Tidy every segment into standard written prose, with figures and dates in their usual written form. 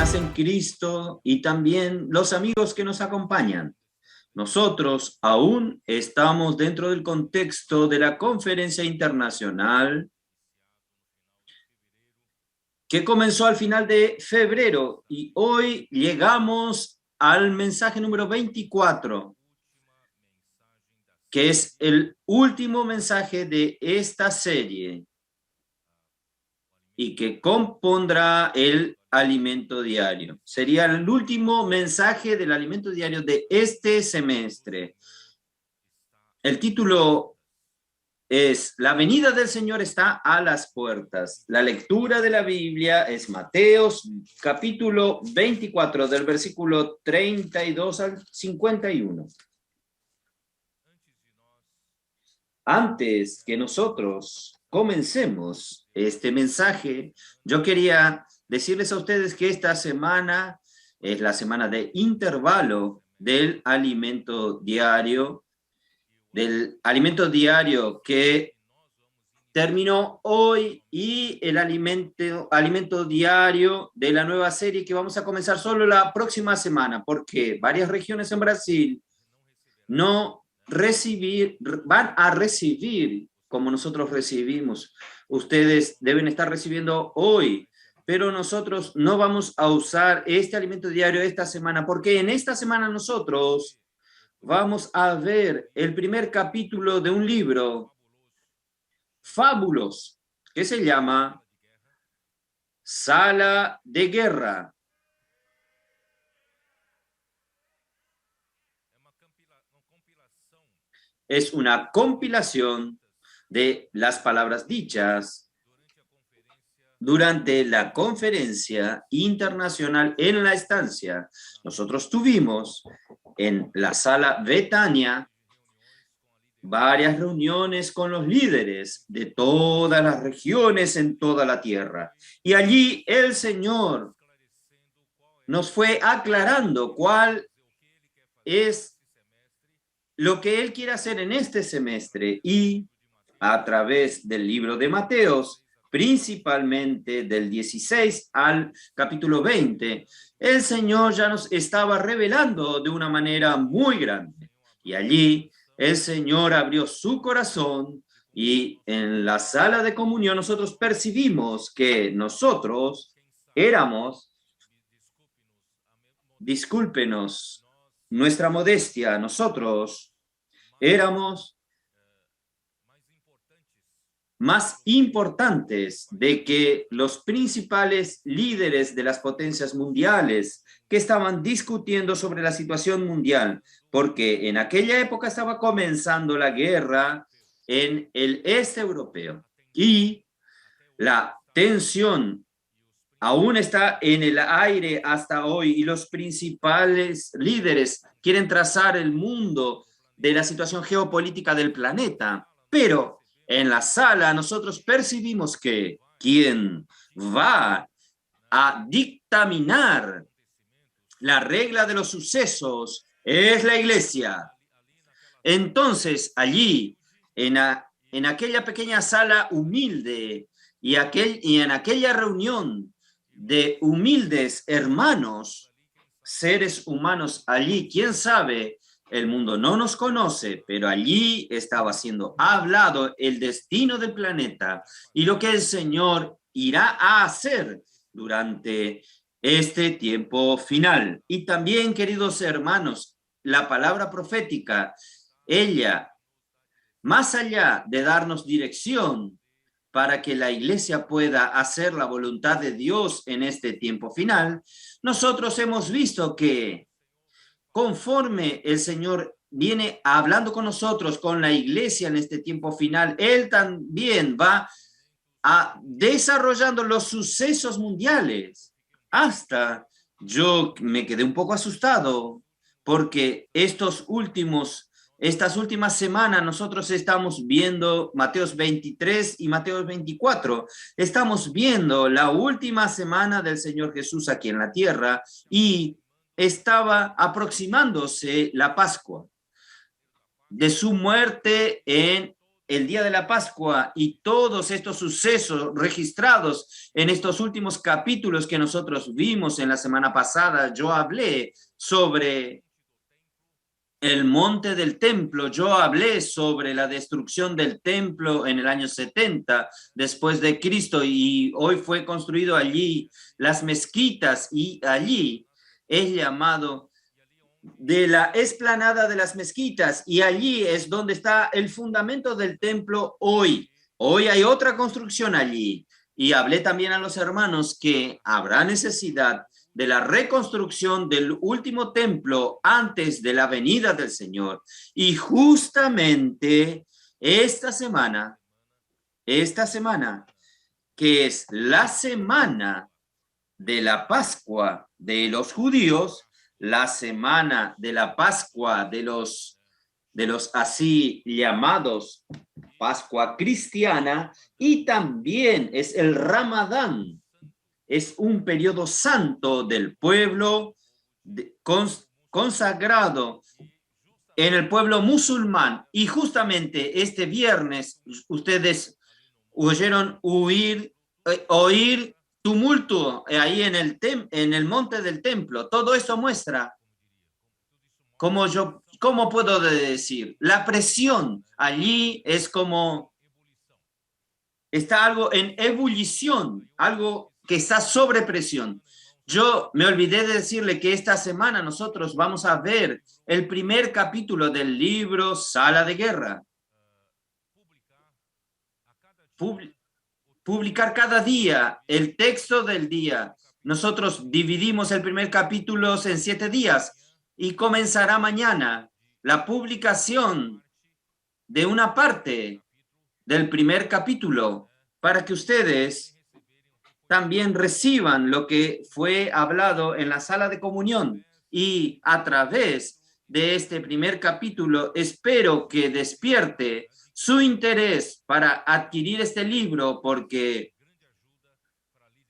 hermanas en Cristo y también los amigos que nos acompañan. Nosotros aún estamos dentro del contexto de la conferencia internacional que comenzó al final de febrero y hoy llegamos al mensaje número 24, que es el último mensaje de esta serie y que compondrá el alimento diario. Sería el último mensaje del alimento diario de este semestre. El título es La venida del Señor está a las puertas. La lectura de la Biblia es Mateos capítulo 24 del versículo 32 al 51. Antes que nosotros comencemos este mensaje, yo quería decirles a ustedes que esta semana es la semana de intervalo del alimento diario que terminó hoy y el alimento diario de la nueva serie que vamos a comenzar solo la próxima semana, porque varias regiones en Brasil van a recibir como nosotros recibimos. Ustedes deben estar recibiendo hoy, pero nosotros no vamos a usar este alimento diario esta semana, porque en esta semana nosotros vamos a ver el primer capítulo de un libro fabuloso que se llama Sala de Guerra. Es una compilación de las palabras dichas durante la conferencia internacional en la estancia. Nosotros tuvimos en la sala Betania varias reuniones con los líderes de todas las regiones en toda la tierra. Y allí el Señor nos fue aclarando cuál es lo que Él quiere hacer en este semestre, y a través del libro de Mateos, principalmente del 16 al capítulo 20, el Señor ya nos estaba revelando de una manera muy grande. Y allí el Señor abrió su corazón y en la sala de comunión nosotros percibimos que nosotros éramos, discúlpenos nuestra modestia, nosotros éramos más importantes de que los principales líderes de las potencias mundiales que estaban discutiendo sobre la situación mundial, porque en aquella época estaba comenzando la guerra en el este europeo y la tensión aún está en el aire hasta hoy, y los principales líderes quieren trazar el mundo de la situación geopolítica del planeta, pero en la sala nosotros percibimos que quien va a dictaminar la regla de los sucesos es la iglesia. Entonces allí, en aquella pequeña sala humilde y en aquella reunión de humildes hermanos, seres humanos allí, quién sabe, el mundo no nos conoce, pero allí estaba siendo hablado el destino del planeta y lo que el Señor irá a hacer durante este tiempo final. Y también, queridos hermanos, la palabra profética, ella, más allá de darnos dirección para que la iglesia pueda hacer la voluntad de Dios en este tiempo final, nosotros hemos visto que conforme el Señor viene hablando con nosotros, con la iglesia en este tiempo final, Él también va desarrollando los sucesos mundiales. Hasta yo me quedé un poco asustado porque estas últimas semanas nosotros estamos viendo Mateos 23 y Mateos 24. Estamos viendo la última semana del Señor Jesús aquí en la tierra y estaba aproximándose la Pascua de su muerte en el día de la Pascua y todos estos sucesos registrados en estos últimos capítulos que nosotros vimos en la semana pasada, yo hablé sobre el monte del templo. Yo hablé sobre la destrucción del templo en el año 70 después de Cristo y hoy fue construido allí las mezquitas y allí es llamado de la explanada de las mezquitas y allí es donde está el fundamento del templo hoy. Hoy hay otra construcción allí y hablé también a los hermanos que habrá necesidad de la reconstrucción del último templo antes de la venida del Señor. Y justamente esta semana, que es la semana de la Pascua de los judíos, la semana de la Pascua de los así llamados Pascua cristiana, y también es el Ramadán. Es un periodo santo del pueblo consagrado en el pueblo musulmán. Y justamente este viernes ustedes oyeron oír tumulto ahí en el monte del templo. Todo esto muestra, ¿cómo puedo decir? La presión allí es como, está algo en ebullición, algo que está sobre presión. Yo me olvidé de decirle que esta semana nosotros vamos a ver el primer capítulo del libro Sala de Guerra. Publicar cada día el texto del día. Nosotros dividimos el primer capítulo en 7 días y comenzará mañana la publicación de una parte del primer capítulo para que ustedes también reciban lo que fue hablado en la sala de comunión. Y a través de este primer capítulo, espero que despierte su interés para adquirir este libro, porque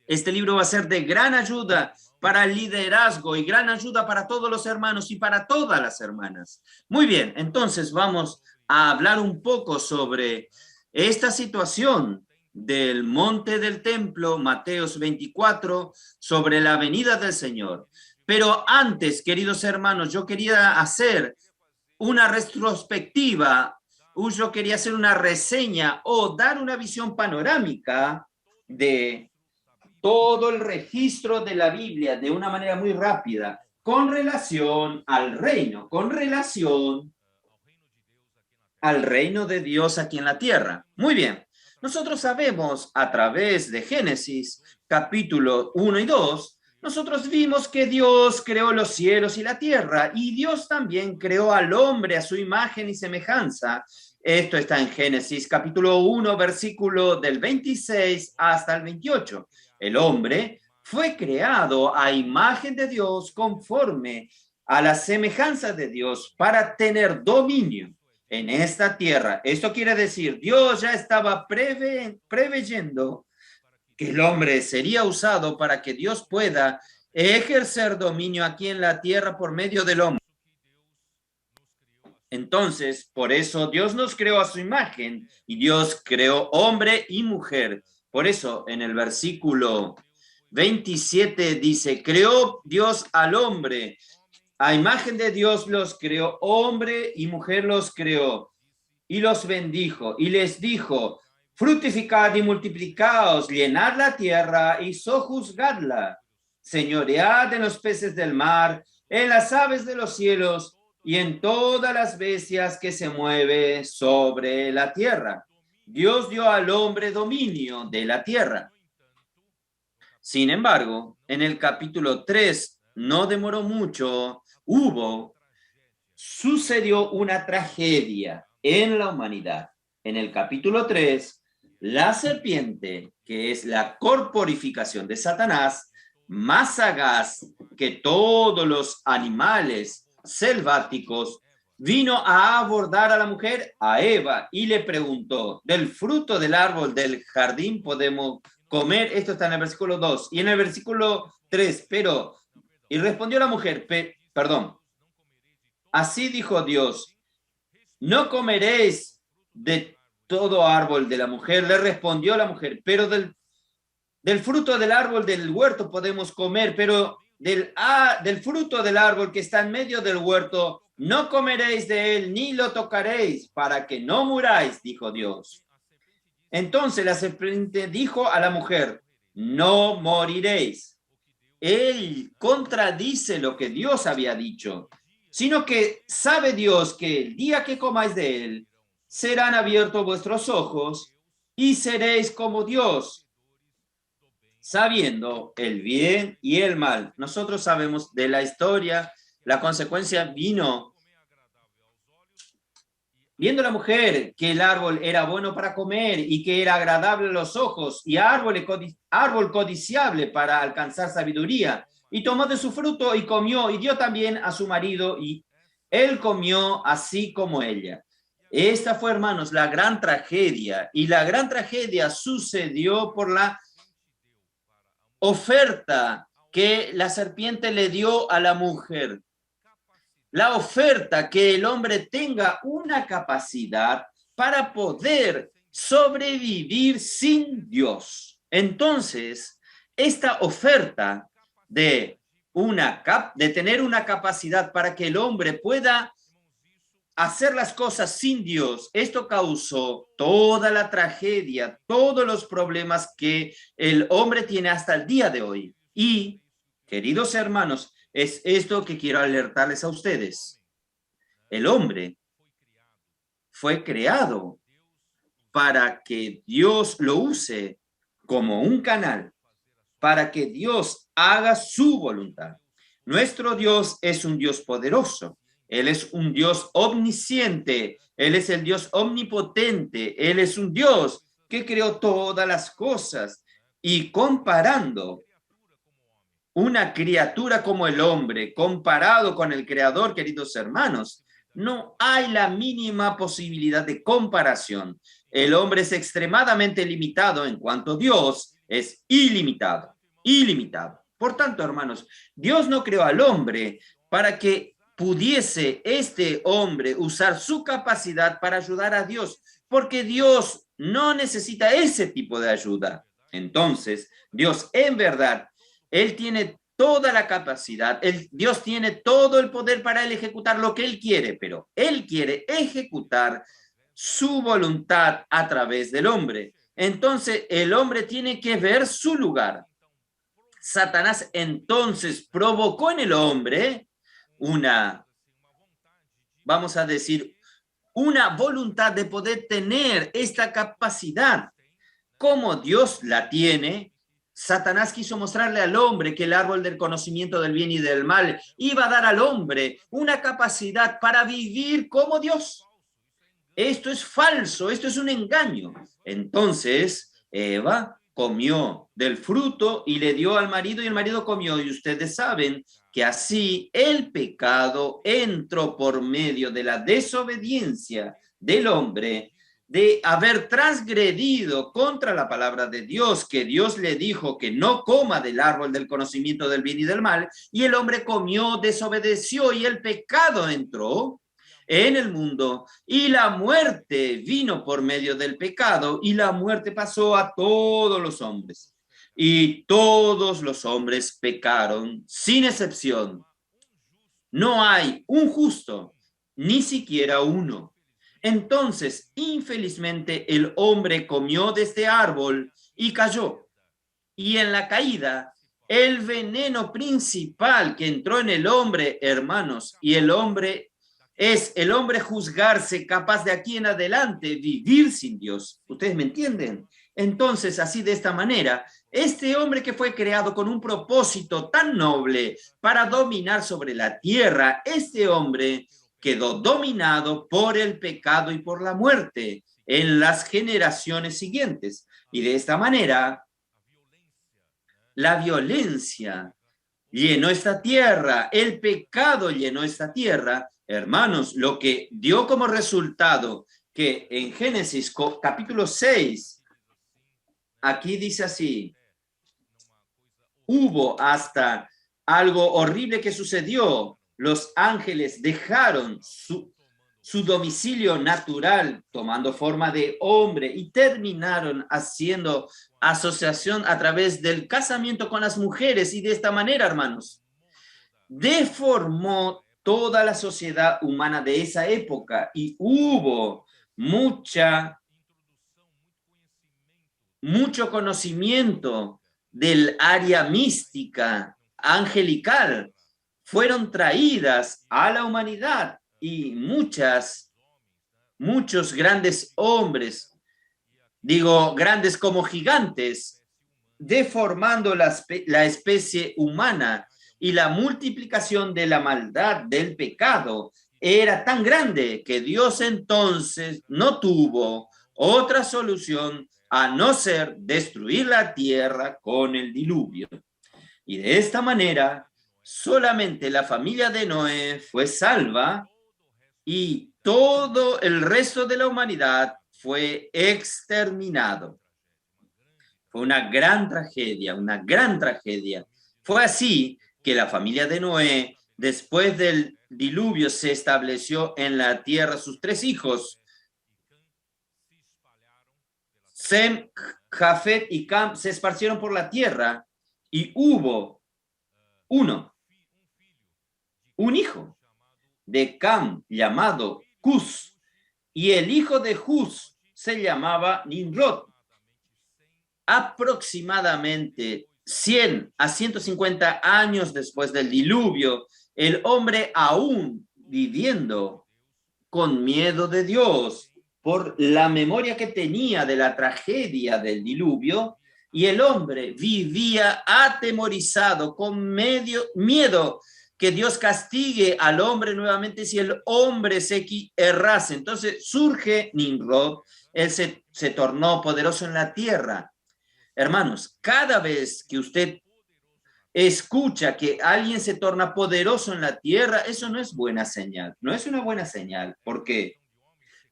este libro va a ser de gran ayuda para el liderazgo y gran ayuda para todos los hermanos y para todas las hermanas. Muy bien, entonces vamos a hablar un poco sobre esta situación del monte del templo, Mateos 24, sobre la venida del Señor. Pero antes, queridos hermanos, yo quería hacer una retrospectiva, yo quería hacer una reseña o dar una visión panorámica de todo el registro de la Biblia de una manera muy rápida con relación al reino, con relación al reino de Dios aquí en la tierra. Muy bien. Nosotros sabemos a través de Génesis, capítulo 1 y 2, nosotros vimos que Dios creó los cielos y la tierra, y Dios también creó al hombre a su imagen y semejanza. Esto está en Génesis, capítulo 1, versículo del 26 hasta el 28. El hombre fue creado a imagen de Dios conforme a la semejanza de Dios para tener dominio en esta tierra. Esto quiere decir, Dios ya estaba preveyendo que el hombre sería usado para que Dios pueda ejercer dominio aquí en la tierra por medio del hombre. Entonces, por eso Dios nos creó a su imagen y Dios creó hombre y mujer. Por eso en el versículo 27 dice, creó Dios al hombre. A imagen de Dios los creó, hombre y mujer los creó, y los bendijo, y les dijo, fructificad y multiplicaos, llenad la tierra y sojuzgadla, señoread en los peces del mar, en las aves de los cielos, y en todas las bestias que se mueven sobre la tierra. Dios dio al hombre dominio de la tierra. Sin embargo, en el capítulo 3 no demoró mucho, sucedió una tragedia en la humanidad. En el capítulo 3, la serpiente, que es la corporificación de Satanás, más sagaz que todos los animales selváticos, vino a abordar a la mujer, a Eva, y le preguntó, ¿del fruto del árbol del jardín podemos comer? Esto está en el versículo 2. Y en el versículo 3, y respondió la mujer, así dijo Dios, no comeréis de todo árbol de la mujer. Le respondió la mujer, pero del fruto del árbol del huerto podemos comer, pero del fruto del árbol que está en medio del huerto, no comeréis de él, ni lo tocaréis, para que no muráis, dijo Dios. Entonces la serpiente dijo a la mujer, no moriréis. Él contradice lo que Dios había dicho, sino que sabe Dios que el día que comáis de él, serán abiertos vuestros ojos y seréis como Dios, sabiendo el bien y el mal. Nosotros sabemos de la historia, la consecuencia vino viendo la mujer que el árbol era bueno para comer y que era agradable a los ojos y árbol codiciable para alcanzar sabiduría. Y tomó de su fruto y comió y dio también a su marido y él comió así como ella. Esta fue, hermanos, la gran tragedia, y la gran tragedia sucedió por la oferta que la serpiente le dio a la mujer. La oferta que el hombre tenga una capacidad para poder sobrevivir sin Dios. Entonces, esta oferta de tener una capacidad para que el hombre pueda hacer las cosas sin Dios, esto causó toda la tragedia, todos los problemas que el hombre tiene hasta el día de hoy. Y, queridos hermanos, es esto que quiero alertarles a ustedes. El hombre fue creado para que Dios lo use como un canal, para que Dios haga su voluntad. Nuestro Dios es un Dios poderoso. Él es un Dios omnisciente. Él es el Dios omnipotente. Él es un Dios que creó todas las cosas. Y comparando una criatura como el hombre, comparado con el Creador, queridos hermanos, no hay la mínima posibilidad de comparación. El hombre es extremadamente limitado en cuanto Dios es ilimitado, ilimitado. Por tanto, hermanos, Dios no creó al hombre para que pudiese este hombre usar su capacidad para ayudar a Dios, porque Dios no necesita ese tipo de ayuda. Entonces, Dios en verdad, Él tiene toda la capacidad, Dios tiene todo el poder para él ejecutar lo que él quiere, pero él quiere ejecutar su voluntad a través del hombre. Entonces el hombre tiene que ver su lugar. Satanás entonces provocó en el hombre vamos a decir, una voluntad de poder tener esta capacidad. Como Dios la tiene, Satanás quiso mostrarle al hombre que el árbol del conocimiento del bien y del mal iba a dar al hombre una capacidad para vivir como Dios. Esto es falso, esto es un engaño. Entonces, Eva comió del fruto y le dio al marido y el marido comió. Y ustedes saben que así el pecado entró por medio de la desobediencia del hombre, de haber transgredido contra la palabra de Dios, que Dios le dijo que no coma del árbol del conocimiento del bien y del mal, y el hombre comió, desobedeció, y el pecado entró en el mundo, y la muerte vino por medio del pecado, y la muerte pasó a todos los hombres. Y todos los hombres pecaron, sin excepción. No hay un justo, ni siquiera uno. Entonces, infelizmente, el hombre comió de este árbol y cayó. Y en la caída, el veneno principal que entró en el hombre, hermanos, y el hombre juzgarse capaz de aquí en adelante vivir sin Dios. ¿Ustedes me entienden? Entonces, así de esta manera, este hombre que fue creado con un propósito tan noble para dominar sobre la tierra, este hombre quedó dominado por el pecado y por la muerte en las generaciones siguientes. Y de esta manera, la violencia llenó esta tierra, el pecado llenó esta tierra. Hermanos, lo que dio como resultado que en Génesis capítulo 6, aquí dice así, hubo hasta algo horrible que sucedió. Los ángeles dejaron su domicilio natural, tomando forma de hombre, y terminaron haciendo asociación a través del casamiento con las mujeres, y de esta manera, hermanos, deformó toda la sociedad humana de esa época, y hubo mucho conocimiento del área mística, angelical, fueron traídas a la humanidad, y muchos grandes hombres, digo grandes como gigantes, deformando la especie humana, y la multiplicación de la maldad, del pecado, era tan grande que Dios entonces no tuvo otra solución a no ser destruir la tierra con el diluvio. Y de esta manera, solamente la familia de Noé fue salva, y todo el resto de la humanidad fue exterminado. Fue una gran tragedia, una gran tragedia. Fue así que la familia de Noé, después del diluvio, se estableció en la tierra sus 3 hijos. Sem, Jafet y Cam se esparcieron por la tierra, y hubo un hijo de Cam llamado Cus, y el hijo de Cus se llamaba Nimrod. Aproximadamente 100 a 150 años después del diluvio, el hombre aún viviendo con miedo de Dios por la memoria que tenía de la tragedia del diluvio, y el hombre vivía atemorizado con miedo que Dios castigue al hombre nuevamente si el hombre se errase. Entonces surge Nimrod, él se tornó poderoso en la tierra. Hermanos, cada vez que usted escucha que alguien se torna poderoso en la tierra, eso no es buena señal, no es una buena señal. ¿Por qué?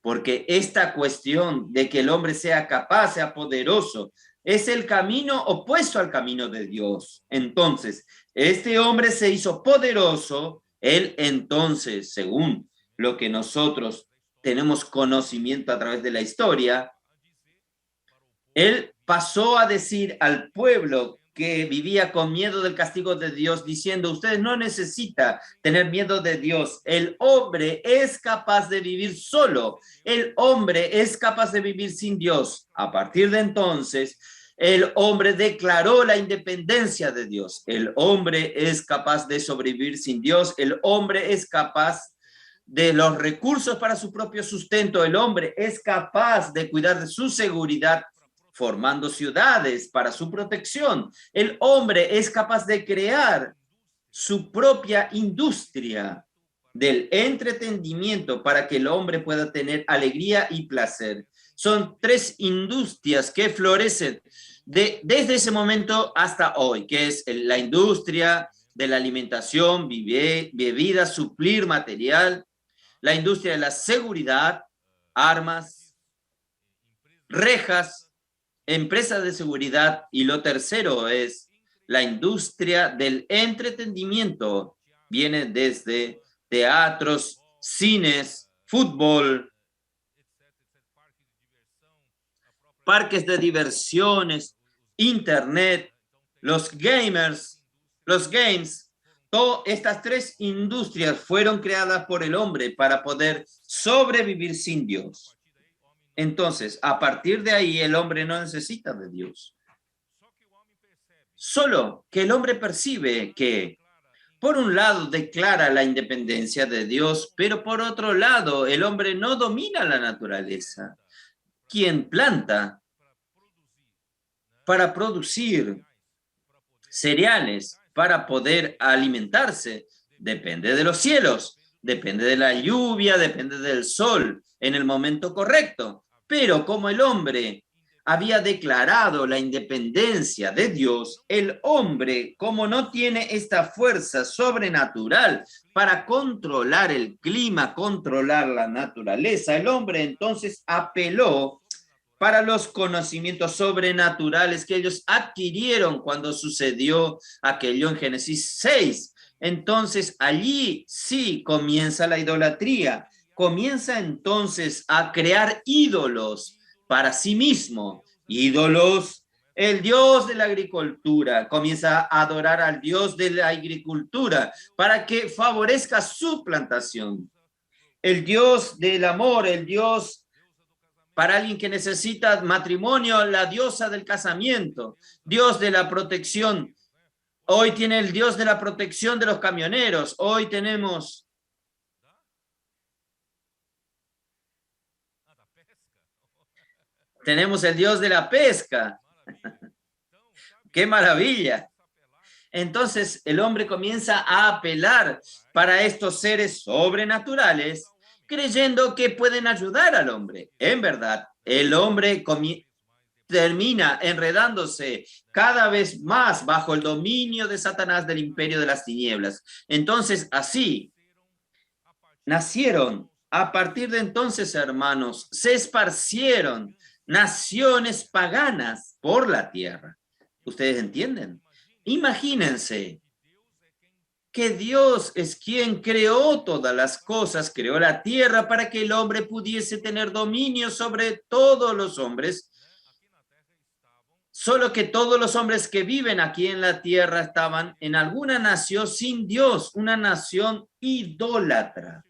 Porque esta cuestión de que el hombre sea capaz, sea poderoso, es el camino opuesto al camino de Dios. Entonces, este hombre se hizo poderoso, él entonces, según lo que nosotros tenemos conocimiento a través de la historia, él pasó a decir al pueblo que vivía con miedo del castigo de Dios, diciendo: ustedes no necesitan tener miedo de Dios. El hombre es capaz de vivir solo. El hombre es capaz de vivir sin Dios. A partir de entonces, el hombre declaró la independencia de Dios. El hombre es capaz de sobrevivir sin Dios. El hombre es capaz de los recursos para su propio sustento. El hombre es capaz de cuidar de su seguridad, formando ciudades para su protección. El hombre es capaz de crear su propia industria del entretenimiento para que el hombre pueda tener alegría y placer. Son 3 industrias que florecen desde ese momento hasta hoy, que es la industria de la alimentación, bebida, suplir material, la industria de la seguridad, armas, rejas, empresas de seguridad, y lo tercero es la industria del entretenimiento. Viene desde teatros, cines, fútbol, parques de diversiones, internet, los gamers, los games. Todas estas 3 industrias fueron creadas por el hombre para poder sobrevivir sin Dios. Entonces, a partir de ahí, el hombre no necesita de Dios. Solo que el hombre percibe que, por un lado, declara la independencia de Dios, pero por otro lado, el hombre no domina la naturaleza. Quien planta para producir cereales, para poder alimentarse, depende de los cielos, depende de la lluvia, depende del sol en el momento correcto. Pero como el hombre había declarado la independencia de Dios, el hombre, como no tiene esta fuerza sobrenatural para controlar el clima, controlar la naturaleza, el hombre entonces apeló para los conocimientos sobrenaturales que ellos adquirieron cuando sucedió aquello en Génesis 6. Entonces allí sí comienza la idolatría. comienza entonces a crear ídolos para sí mismo, ídolos. El dios de la agricultura comienza a adorar al dios de la agricultura para que favorezca su plantación. El dios del amor, el dios para alguien que necesita matrimonio, la diosa del casamiento, dios de la protección. Hoy tiene el dios de la protección de los camioneros. Hoy tenemos el dios de la pesca. ¡Qué maravilla! Entonces el hombre comienza a apelar para estos seres sobrenaturales, creyendo que pueden ayudar al hombre. En verdad, el hombre termina enredándose cada vez más bajo el dominio de Satanás del imperio de las tinieblas. Entonces, así nacieron. A partir de entonces, hermanos, se esparcieron naciones paganas por la tierra. ¿Ustedes entienden? Imagínense que Dios es quien creó todas las cosas, creó la tierra para que el hombre pudiese tener dominio sobre todos los hombres. Solo que todos los hombres que viven aquí en la tierra estaban en alguna nación sin Dios, una nación idólatra.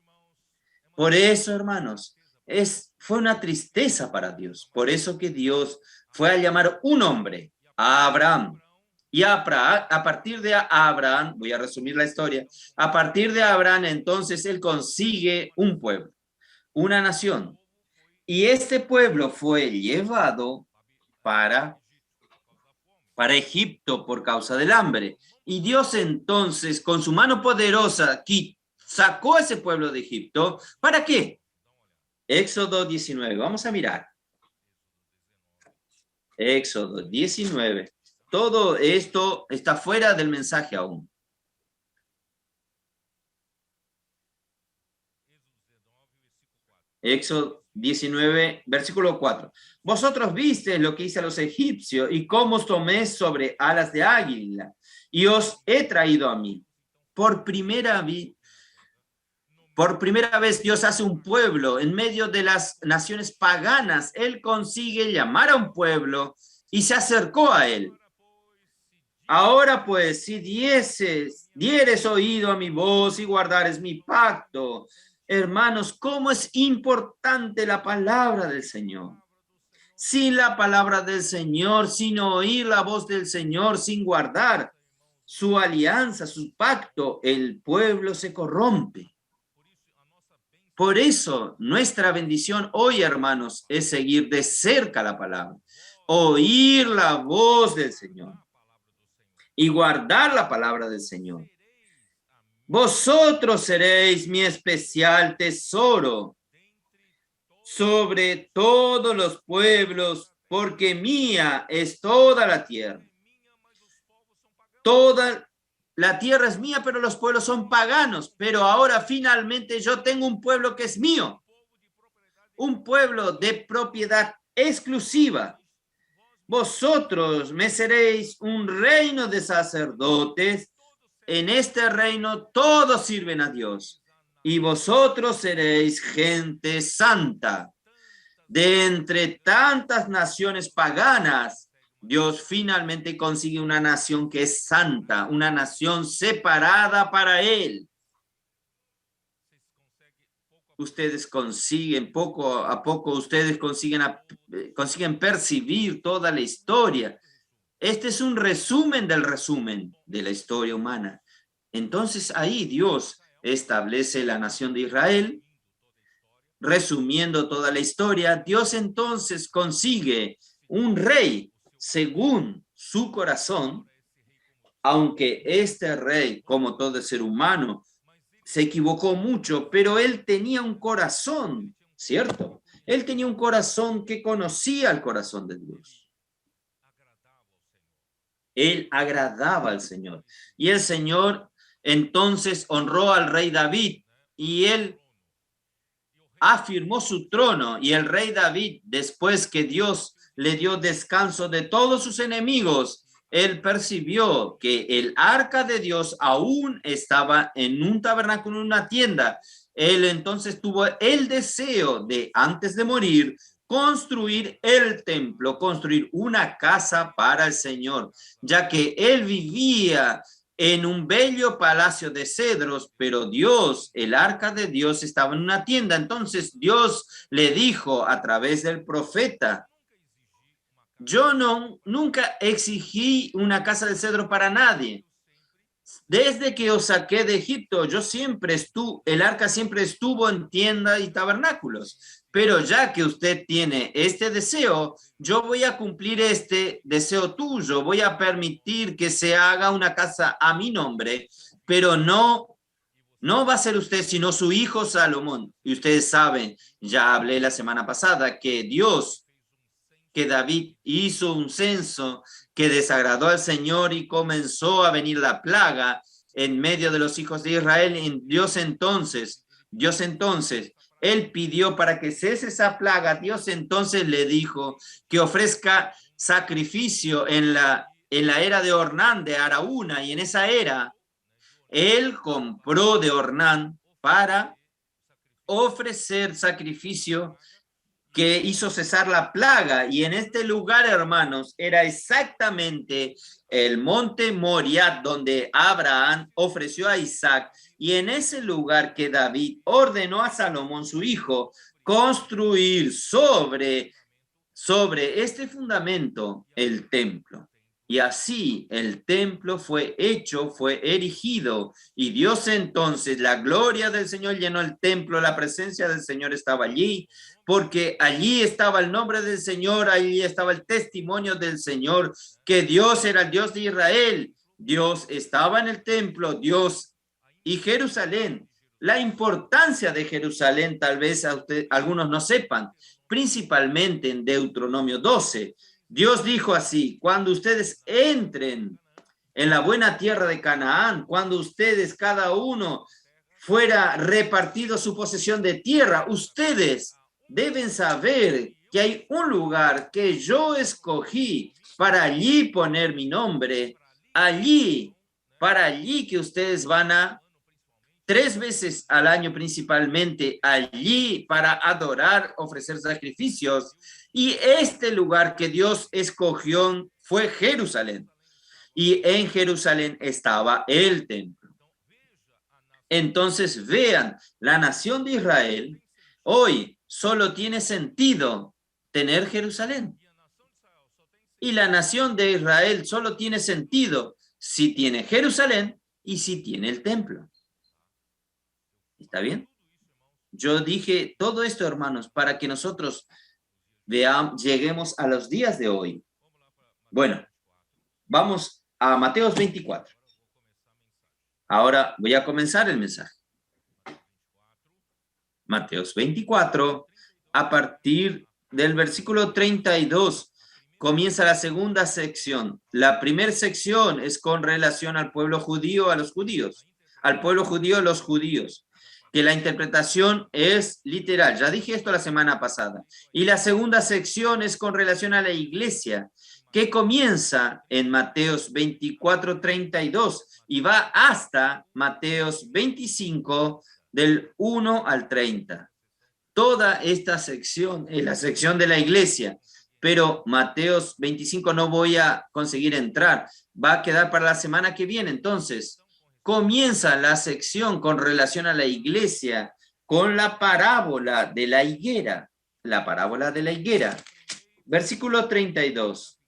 Por eso, hermanos, fue una tristeza para Dios. Por eso que Dios fue a llamar un hombre, a Abraham. Y a partir de Abraham, voy a resumir la historia, a partir de Abraham entonces él consigue un pueblo, una nación. Y este pueblo fue llevado para Egipto por causa del hambre. Y Dios entonces con su mano poderosa sacó a ese pueblo de Egipto. ¿Para qué? Éxodo 19, vamos a mirar. Éxodo 19. Todo esto está fuera del mensaje aún. Éxodo 19, versículo 4. Vosotros visteis lo que hice a los egipcios y cómo os tomé sobre alas de águila y os he traído a mí. Por primera vez Dios hace un pueblo en medio de las naciones paganas. Él consigue llamar a un pueblo y se acercó a él. Ahora pues, si dieres oído a mi voz y guardares mi pacto, hermanos, cómo es importante la palabra del Señor. Sin la palabra del Señor, sin oír la voz del Señor, sin guardar su alianza, su pacto, el pueblo se corrompe. Por eso, nuestra bendición hoy, hermanos, es seguir de cerca la palabra, oír la voz del Señor y guardar la palabra del Señor. Vosotros seréis mi especial tesoro sobre todos los pueblos, porque mía es toda la tierra. Toda la tierra es mía, pero los pueblos son paganos. Pero ahora finalmente yo tengo un pueblo que es mío. Un pueblo de propiedad exclusiva. Vosotros me seréis un reino de sacerdotes. En este reino todos sirven a Dios. Y vosotros seréis gente santa. De entre tantas naciones paganas, Dios finalmente consigue una nación que es santa, una nación separada para Él. Ustedes consiguen, poco a poco, ustedes consiguen percibir toda la historia. Este es un resumen de la historia humana. Entonces ahí Dios establece la nación de Israel. Resumiendo toda la historia, Dios entonces consigue un rey según su corazón, aunque este rey, como todo ser humano, se equivocó mucho, pero él tenía un corazón, ¿cierto? Él tenía un corazón que conocía el corazón de Dios. Él agradaba al Señor. Y el Señor entonces honró al rey David y él afirmó su trono. Y el rey David, después que Dios le dio descanso de todos sus enemigos, él percibió que el arca de Dios aún estaba en un tabernáculo, en una tienda, Él entonces tuvo el deseo de, antes de morir, construir el templo, construir una casa para el Señor, ya que él vivía en un bello palacio de cedros, pero Dios, el arca de Dios, estaba en una tienda. Entonces Dios le dijo a través del profeta: yo nunca exigí una casa de cedro para nadie. Desde que os saqué de Egipto, el arca siempre estuvo en tienda y tabernáculos. Pero ya que usted tiene este deseo, yo voy a cumplir este deseo tuyo. Voy a permitir que se haga una casa a mi nombre, pero no va a ser usted, sino su hijo Salomón. Y ustedes saben, ya hablé la semana pasada, que David hizo un censo que desagradó al Señor y comenzó a venir la plaga en medio de los hijos de Israel. Y Dios entonces, él pidió para que cese esa plaga. Dios entonces le dijo que ofrezca sacrificio en la era de Ornán, de Araúna, y en esa era él compró de Ornán para ofrecer sacrificio que hizo cesar la plaga. Y en este lugar, hermanos, era exactamente el monte Moriah, donde Abraham ofreció a Isaac. Y en ese lugar que David ordenó a Salomón, su hijo, construir sobre este fundamento el templo. Y así el templo fue hecho, fue erigido, y Dios entonces, la gloria del Señor llenó el templo, la presencia del Señor estaba allí, porque allí estaba el nombre del Señor, allí estaba el testimonio del Señor, que Dios era el Dios de Israel, Dios estaba en el templo, Dios y Jerusalén. La importancia de Jerusalén tal vez algunos no sepan, principalmente en Deuteronomio 12. Dios dijo así: cuando ustedes entren en la buena tierra de Canaán, cuando ustedes cada uno fuera repartido su posesión de tierra, ustedes deben saber que hay un lugar que yo escogí para allí poner mi nombre, para allí que ustedes van a 3 veces al año principalmente allí para adorar, ofrecer sacrificios. Y este lugar que Dios escogió fue Jerusalén. Y en Jerusalén estaba el templo. Entonces vean, la nación de Israel hoy solo tiene sentido tener Jerusalén. Y la nación de Israel solo tiene sentido si tiene Jerusalén y si tiene el templo. ¿Está bien? Yo dije todo esto, hermanos, para que nosotros lleguemos a los días de hoy. Bueno, vamos a Mateos 24. Ahora voy a comenzar el mensaje. Mateos 24, a partir del versículo 32, comienza la segunda sección. La primera sección es con relación al pueblo judío, a los judíos. Al pueblo judío, los judíos. Que la interpretación es literal. Ya dije esto la semana pasada. Y la segunda sección es con relación a la iglesia, que comienza en Mateos 24, 32 y va hasta Mateos 25, del 1 al 30. Toda esta sección es la sección de la iglesia, pero Mateos 25 no voy a conseguir entrar. Va a quedar para la semana que viene. Entonces, comienza la sección con relación a la iglesia, con la parábola de la higuera. La parábola de la higuera. Versículo 32.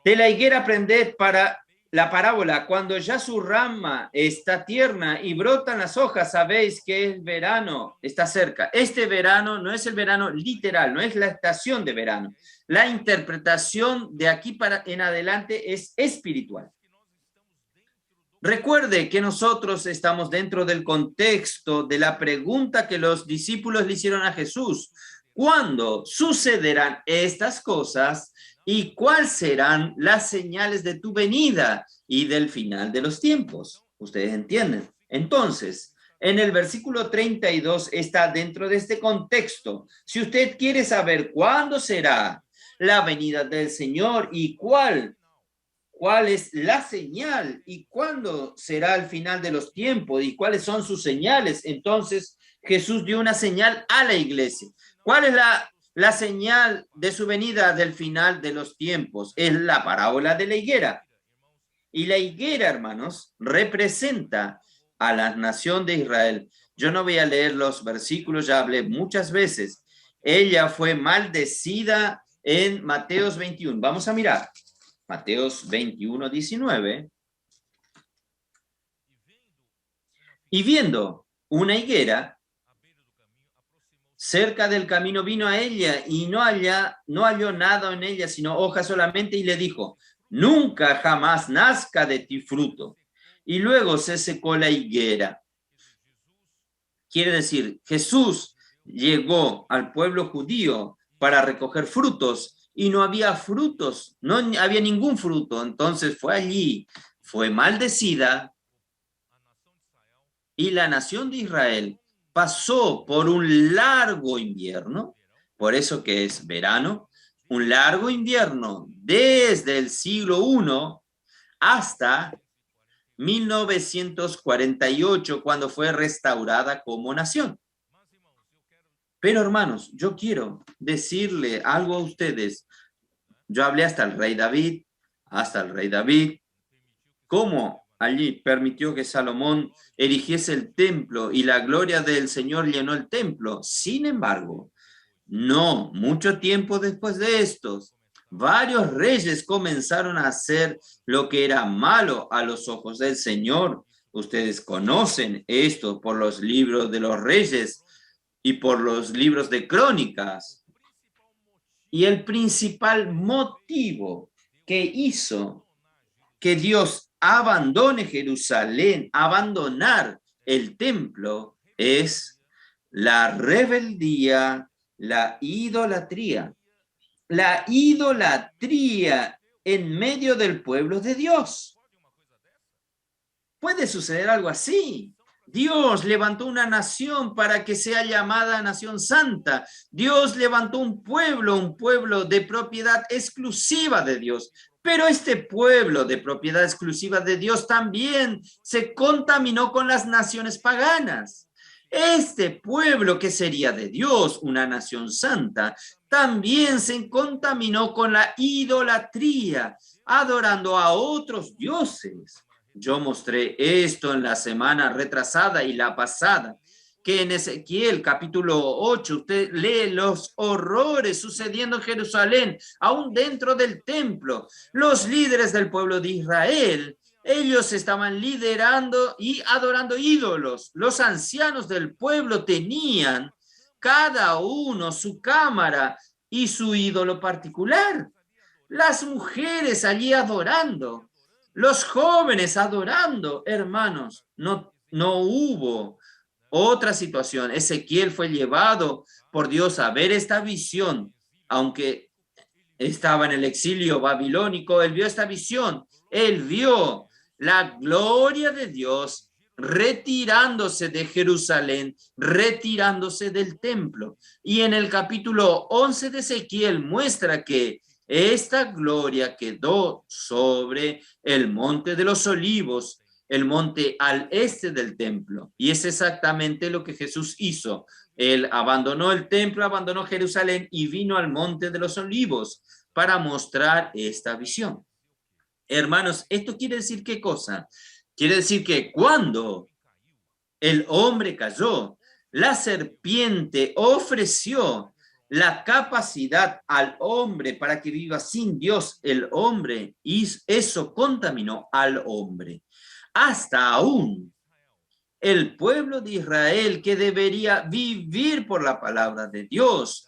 De la higuera aprended para la parábola: cuando ya su rama está tierna y brotan las hojas, sabéis que el verano está cerca. Este verano no es el verano literal, no es la estación de verano. La interpretación de aquí en adelante es espiritual. Recuerde que nosotros estamos dentro del contexto de la pregunta que los discípulos le hicieron a Jesús: ¿cuándo sucederán estas cosas y cuáles serán las señales de tu venida y del final de los tiempos? Ustedes entienden. Entonces, en el versículo 32 está dentro de este contexto. Si usted quiere saber cuándo será la venida del Señor y cuál cuál es la señal y cuándo será el final de los tiempos y cuáles son sus señales. Entonces Jesús dio una señal a la iglesia. ¿Cuál es la señal de su venida del final de los tiempos? Es la parábola de la higuera. Y la higuera, hermanos, representa a la nación de Israel. Yo no voy a leer los versículos, ya hablé muchas veces. Ella fue maldecida en Mateos 21. Vamos a mirar. Mateos 21, 19. Y viendo una higuera cerca del camino, vino a ella y no halló nada en ella, sino hojas solamente, y le dijo: nunca jamás nazca de ti fruto. Y luego se secó la higuera. Quiere decir, Jesús llegó al pueblo judío para recoger frutos y no había frutos, no había ningún fruto. Entonces fue allí, fue maldecida, y la nación de Israel pasó por un largo invierno, por eso que es verano, un largo invierno desde el siglo I hasta 1948, cuando fue restaurada como nación. Pero hermanos, yo quiero decirle algo a ustedes. Yo hablé hasta el rey David, cómo allí permitió que Salomón erigiese el templo y la gloria del Señor llenó el templo. Sin embargo, no, mucho tiempo después de estos, varios reyes comenzaron a hacer lo que era malo a los ojos del Señor. Ustedes conocen esto por los libros de los reyes y por los libros de crónicas. Y el principal motivo que hizo que Dios abandone Jerusalén, abandonar el templo, es la rebeldía, la idolatría. La idolatría en medio del pueblo de Dios. Puede suceder algo así. Dios levantó una nación para que sea llamada nación santa. Dios levantó un pueblo de propiedad exclusiva de Dios. Pero este pueblo de propiedad exclusiva de Dios también se contaminó con las naciones paganas. Este pueblo que sería de Dios, una nación santa, también se contaminó con la idolatría, adorando a otros dioses. Yo mostré esto en la semana retrasada y la pasada, que en Ezequiel capítulo 8 usted lee los horrores sucediendo en Jerusalén, aún dentro del templo. Los líderes del pueblo de Israel, ellos estaban liderando y adorando ídolos. Los ancianos del pueblo tenían cada uno su cámara y su ídolo particular. Las mujeres allí adorando, los jóvenes adorando. Hermanos, no hubo otra situación. Ezequiel fue llevado por Dios a ver esta visión, aunque estaba en el exilio babilónico. Él vio esta visión, él vio la gloria de Dios retirándose de Jerusalén, retirándose del templo. Y en el capítulo 11 de Ezequiel muestra que esta gloria quedó sobre el monte de los olivos, el monte al este del templo. Y es exactamente lo que Jesús hizo. Él abandonó el templo, abandonó Jerusalén y vino al monte de los olivos para mostrar esta visión. Hermanos, ¿esto quiere decir qué cosa? Quiere decir que cuando el hombre cayó, la serpiente ofreció la capacidad al hombre para que viva sin Dios el hombre, y eso contaminó al hombre. Hasta aún el pueblo de Israel, que debería vivir por la palabra de Dios,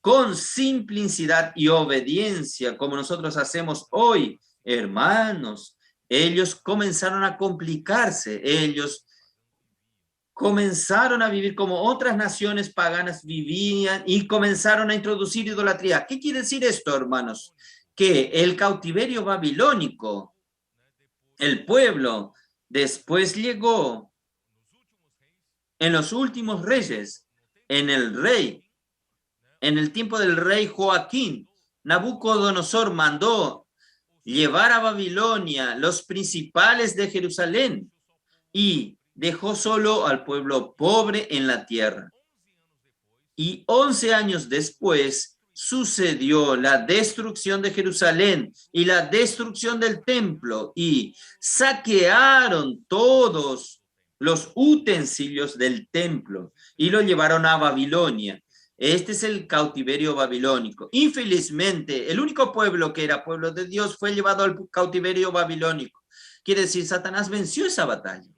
con simplicidad y obediencia, como nosotros hacemos hoy, hermanos, ellos comenzaron a complicarse, ellos comenzaron a vivir como otras naciones paganas vivían y comenzaron a introducir idolatría. ¿Qué quiere decir esto, hermanos? Que el cautiverio babilónico, el pueblo, después llegó en los últimos reyes, en el tiempo del rey Joaquín. Nabucodonosor mandó llevar a Babilonia los principales de Jerusalén y dejó solo al pueblo pobre en la tierra. Y 11 años después sucedió la destrucción de Jerusalén y la destrucción del templo y saquearon todos los utensilios del templo y lo llevaron a Babilonia. Este es el cautiverio babilónico. Infelizmente, el único pueblo que era pueblo de Dios fue llevado al cautiverio babilónico. Quiere decir, Satanás venció esa batalla.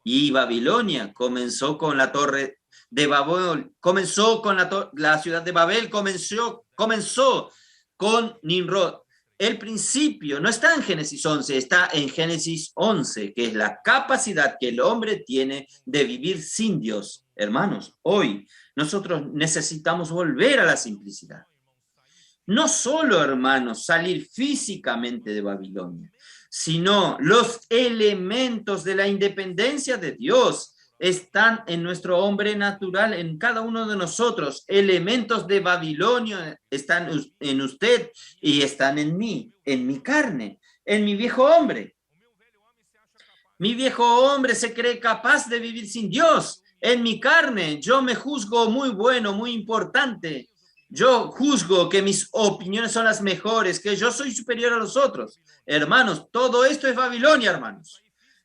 Y Babilonia comenzó con la torre de Babel, comenzó con la ciudad de Babel, comenzó con Nimrod. El principio no está en Génesis 11, está en Génesis 11, que es la capacidad que el hombre tiene de vivir sin Dios. Hermanos, hoy nosotros necesitamos volver a la simplicidad. No solo, hermanos, salir físicamente de Babilonia, sino los elementos de la independencia de Dios están en nuestro hombre natural, en cada uno de nosotros. Elementos de Babilonia están en usted y están en mí, en mi carne, en mi viejo hombre. Mi viejo hombre se cree capaz de vivir sin Dios. En mi carne, yo me juzgo muy bueno, muy importante. Yo juzgo que mis opiniones son las mejores, que yo soy superior a los otros. Hermanos, todo esto es Babilonia, hermanos.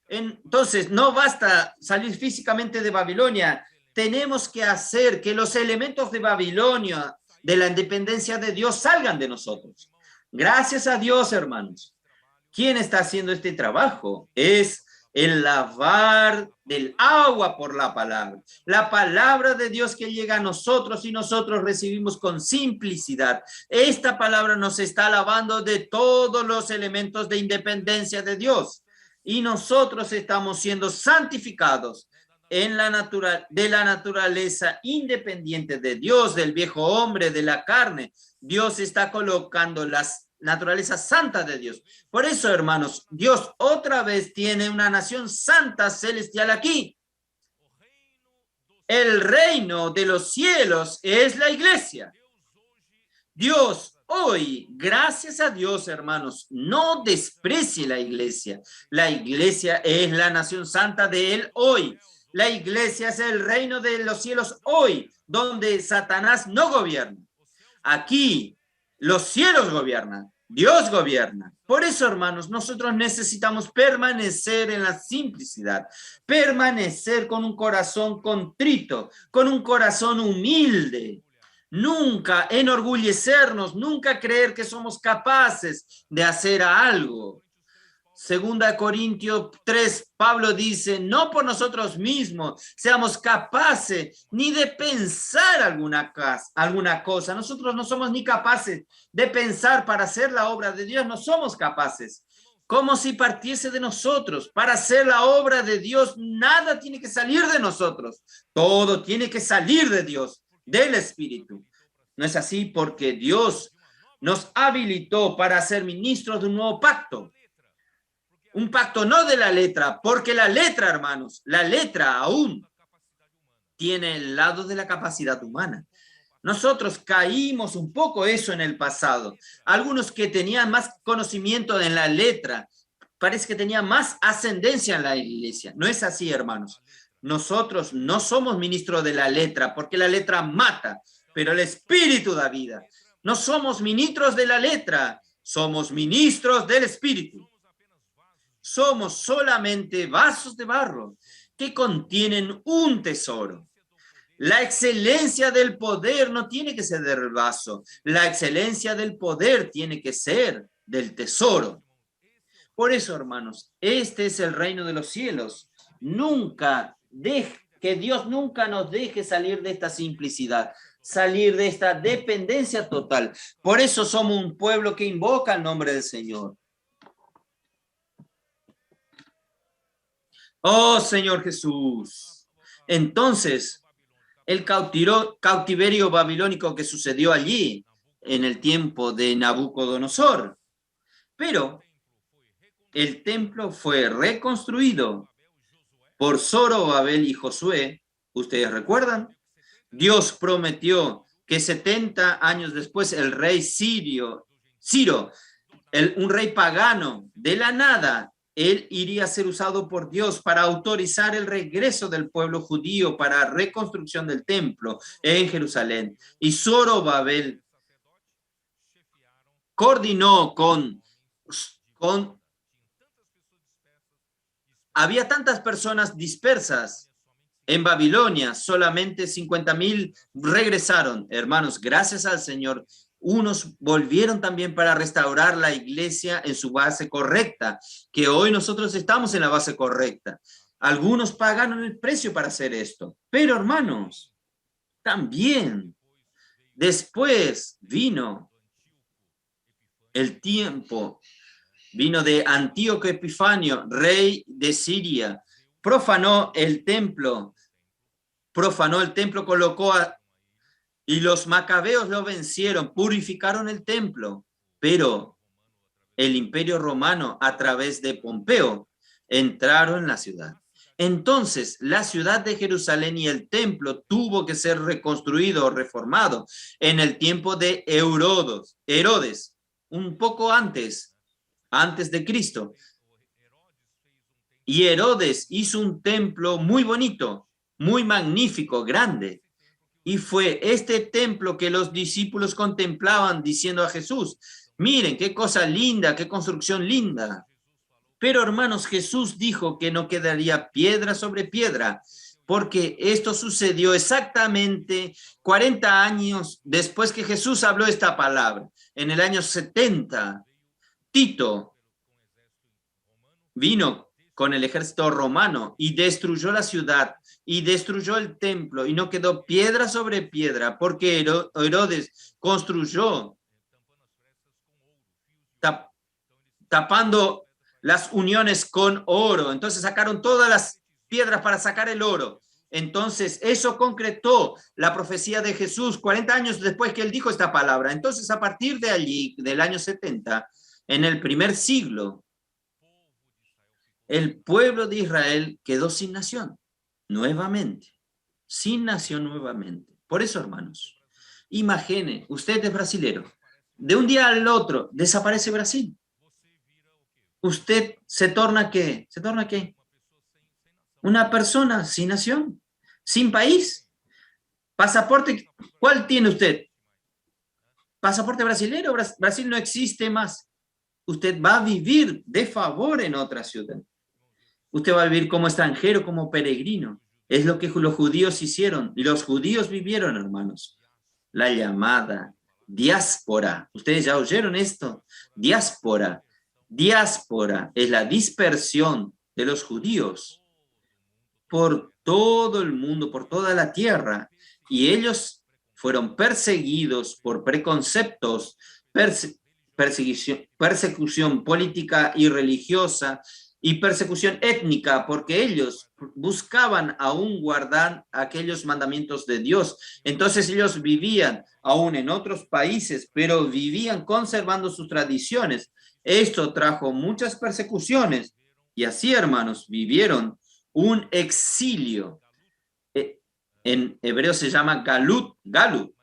Entonces, no basta salir físicamente de Babilonia. Tenemos que hacer que los elementos de Babilonia, de la independencia de Dios, salgan de nosotros. Gracias a Dios, hermanos. ¿Quién está haciendo este trabajo? Es el lavar del agua por la palabra de Dios que llega a nosotros y nosotros recibimos con simplicidad. Esta palabra nos está lavando de todos los elementos de independencia de Dios y nosotros estamos siendo santificados en de la naturaleza independiente de Dios, del viejo hombre, de la carne. Dios está colocando las naturaleza santa de Dios. Por eso, hermanos, Dios otra vez tiene una nación santa celestial aquí. El reino de los cielos es la iglesia. Dios hoy, gracias a Dios, hermanos, no desprecie la iglesia. La iglesia es la nación santa de Él hoy. La iglesia es el reino de los cielos hoy, donde Satanás no gobierna. Aquí los cielos gobiernan. Dios gobierna. Por eso, hermanos, nosotros necesitamos permanecer en la simplicidad, permanecer con un corazón contrito, con un corazón humilde. Nunca enorgullecernos, nunca creer que somos capaces de hacer algo. Segunda Corintios 3, Pablo dice, no por nosotros mismos seamos capaces ni de pensar alguna cosa. Nosotros no somos ni capaces de pensar para hacer la obra de Dios, no somos capaces. Como si partiese de nosotros. Para hacer la obra de Dios, nada tiene que salir de nosotros. Todo tiene que salir de Dios, del Espíritu. ¿No es así? Porque Dios nos habilitó para ser ministros de un nuevo pacto. Un pacto no de la letra, porque la letra, hermanos, la letra aún tiene el lado de la capacidad humana. Nosotros caímos un poco eso en el pasado. Algunos que tenían más conocimiento en la letra, parece que tenían más ascendencia en la iglesia. No es así, hermanos. Nosotros no somos ministros de la letra, porque la letra mata, pero el Espíritu da vida. No somos ministros de la letra, somos ministros del Espíritu. Somos solamente vasos de barro que contienen un tesoro. La excelencia del poder no tiene que ser del vaso. La excelencia del poder tiene que ser del tesoro. Por eso, hermanos, este es el reino de los cielos. Que Dios nunca nos deje salir de esta simplicidad, salir de esta dependencia total. Por eso somos un pueblo que invoca el nombre del Señor. Oh, Señor Jesús. Entonces, el cautiverio babilónico que sucedió allí en el tiempo de Nabucodonosor. Pero el templo fue reconstruido por Zorobabel y Josué. ¿Ustedes recuerdan? Dios prometió que 70 años después el rey Ciro un rey pagano, de la nada, él iría a ser usado por Dios para autorizar el regreso del pueblo judío para reconstrucción del templo en Jerusalén. Y Zorobabel coordinó había tantas personas dispersas en Babilonia, solamente 50,000 regresaron. Hermanos, gracias al Señor, unos volvieron también para restaurar la iglesia en su base correcta, que hoy nosotros estamos en la base correcta. Algunos pagaron el precio para hacer esto, pero hermanos, también después vino el tiempo, vino de Antíoco Epifanio, rey de Siria, profanó el templo, y los macabeos lo vencieron, purificaron el templo, pero el imperio romano a través de Pompeo entraron en la ciudad. Entonces, la ciudad de Jerusalén y el templo tuvo que ser reconstruido o reformado en el tiempo de Herodes, un poco antes de Cristo. Y Herodes hizo un templo muy bonito, muy magnífico, grande. Y fue este templo que los discípulos contemplaban diciendo a Jesús, miren, qué cosa linda, qué construcción linda. Pero hermanos, Jesús dijo que no quedaría piedra sobre piedra, porque esto sucedió exactamente 40 años después que Jesús habló esta palabra. En el año 70, Tito vino con el ejército romano y destruyó la ciudad y destruyó el templo y no quedó piedra sobre piedra porque Herodes construyó tapando las uniones con oro. Entonces sacaron todas las piedras para sacar el oro. Entonces eso concretó la profecía de Jesús 40 años después que él dijo esta palabra. Entonces a partir de allí, del año 70, en el primer siglo, el pueblo de Israel quedó sin nación, nuevamente, sin nación nuevamente. Por eso, hermanos, imagine, usted es brasilero, de un día al otro desaparece Brasil. ¿Usted se torna qué? ¿Se torna qué? Una persona sin nación, sin país. Pasaporte, ¿cuál tiene usted? Pasaporte brasilero, Brasil no existe más. Usted va a vivir de favor en otra ciudad. Usted va a vivir como extranjero, como peregrino. Es lo que los judíos hicieron. Y los judíos vivieron, hermanos. La llamada diáspora. ¿Ustedes ya oyeron esto? Diáspora. Diáspora es la dispersión de los judíos por todo el mundo, por toda la tierra. Y ellos fueron perseguidos por preconceptos, persecución política y religiosa, y persecución étnica, porque ellos buscaban aún guardar aquellos mandamientos de Dios. Entonces ellos vivían aún en otros países, pero vivían conservando sus tradiciones. Esto trajo muchas persecuciones y así, hermanos, vivieron un exilio. En hebreo se llama galut.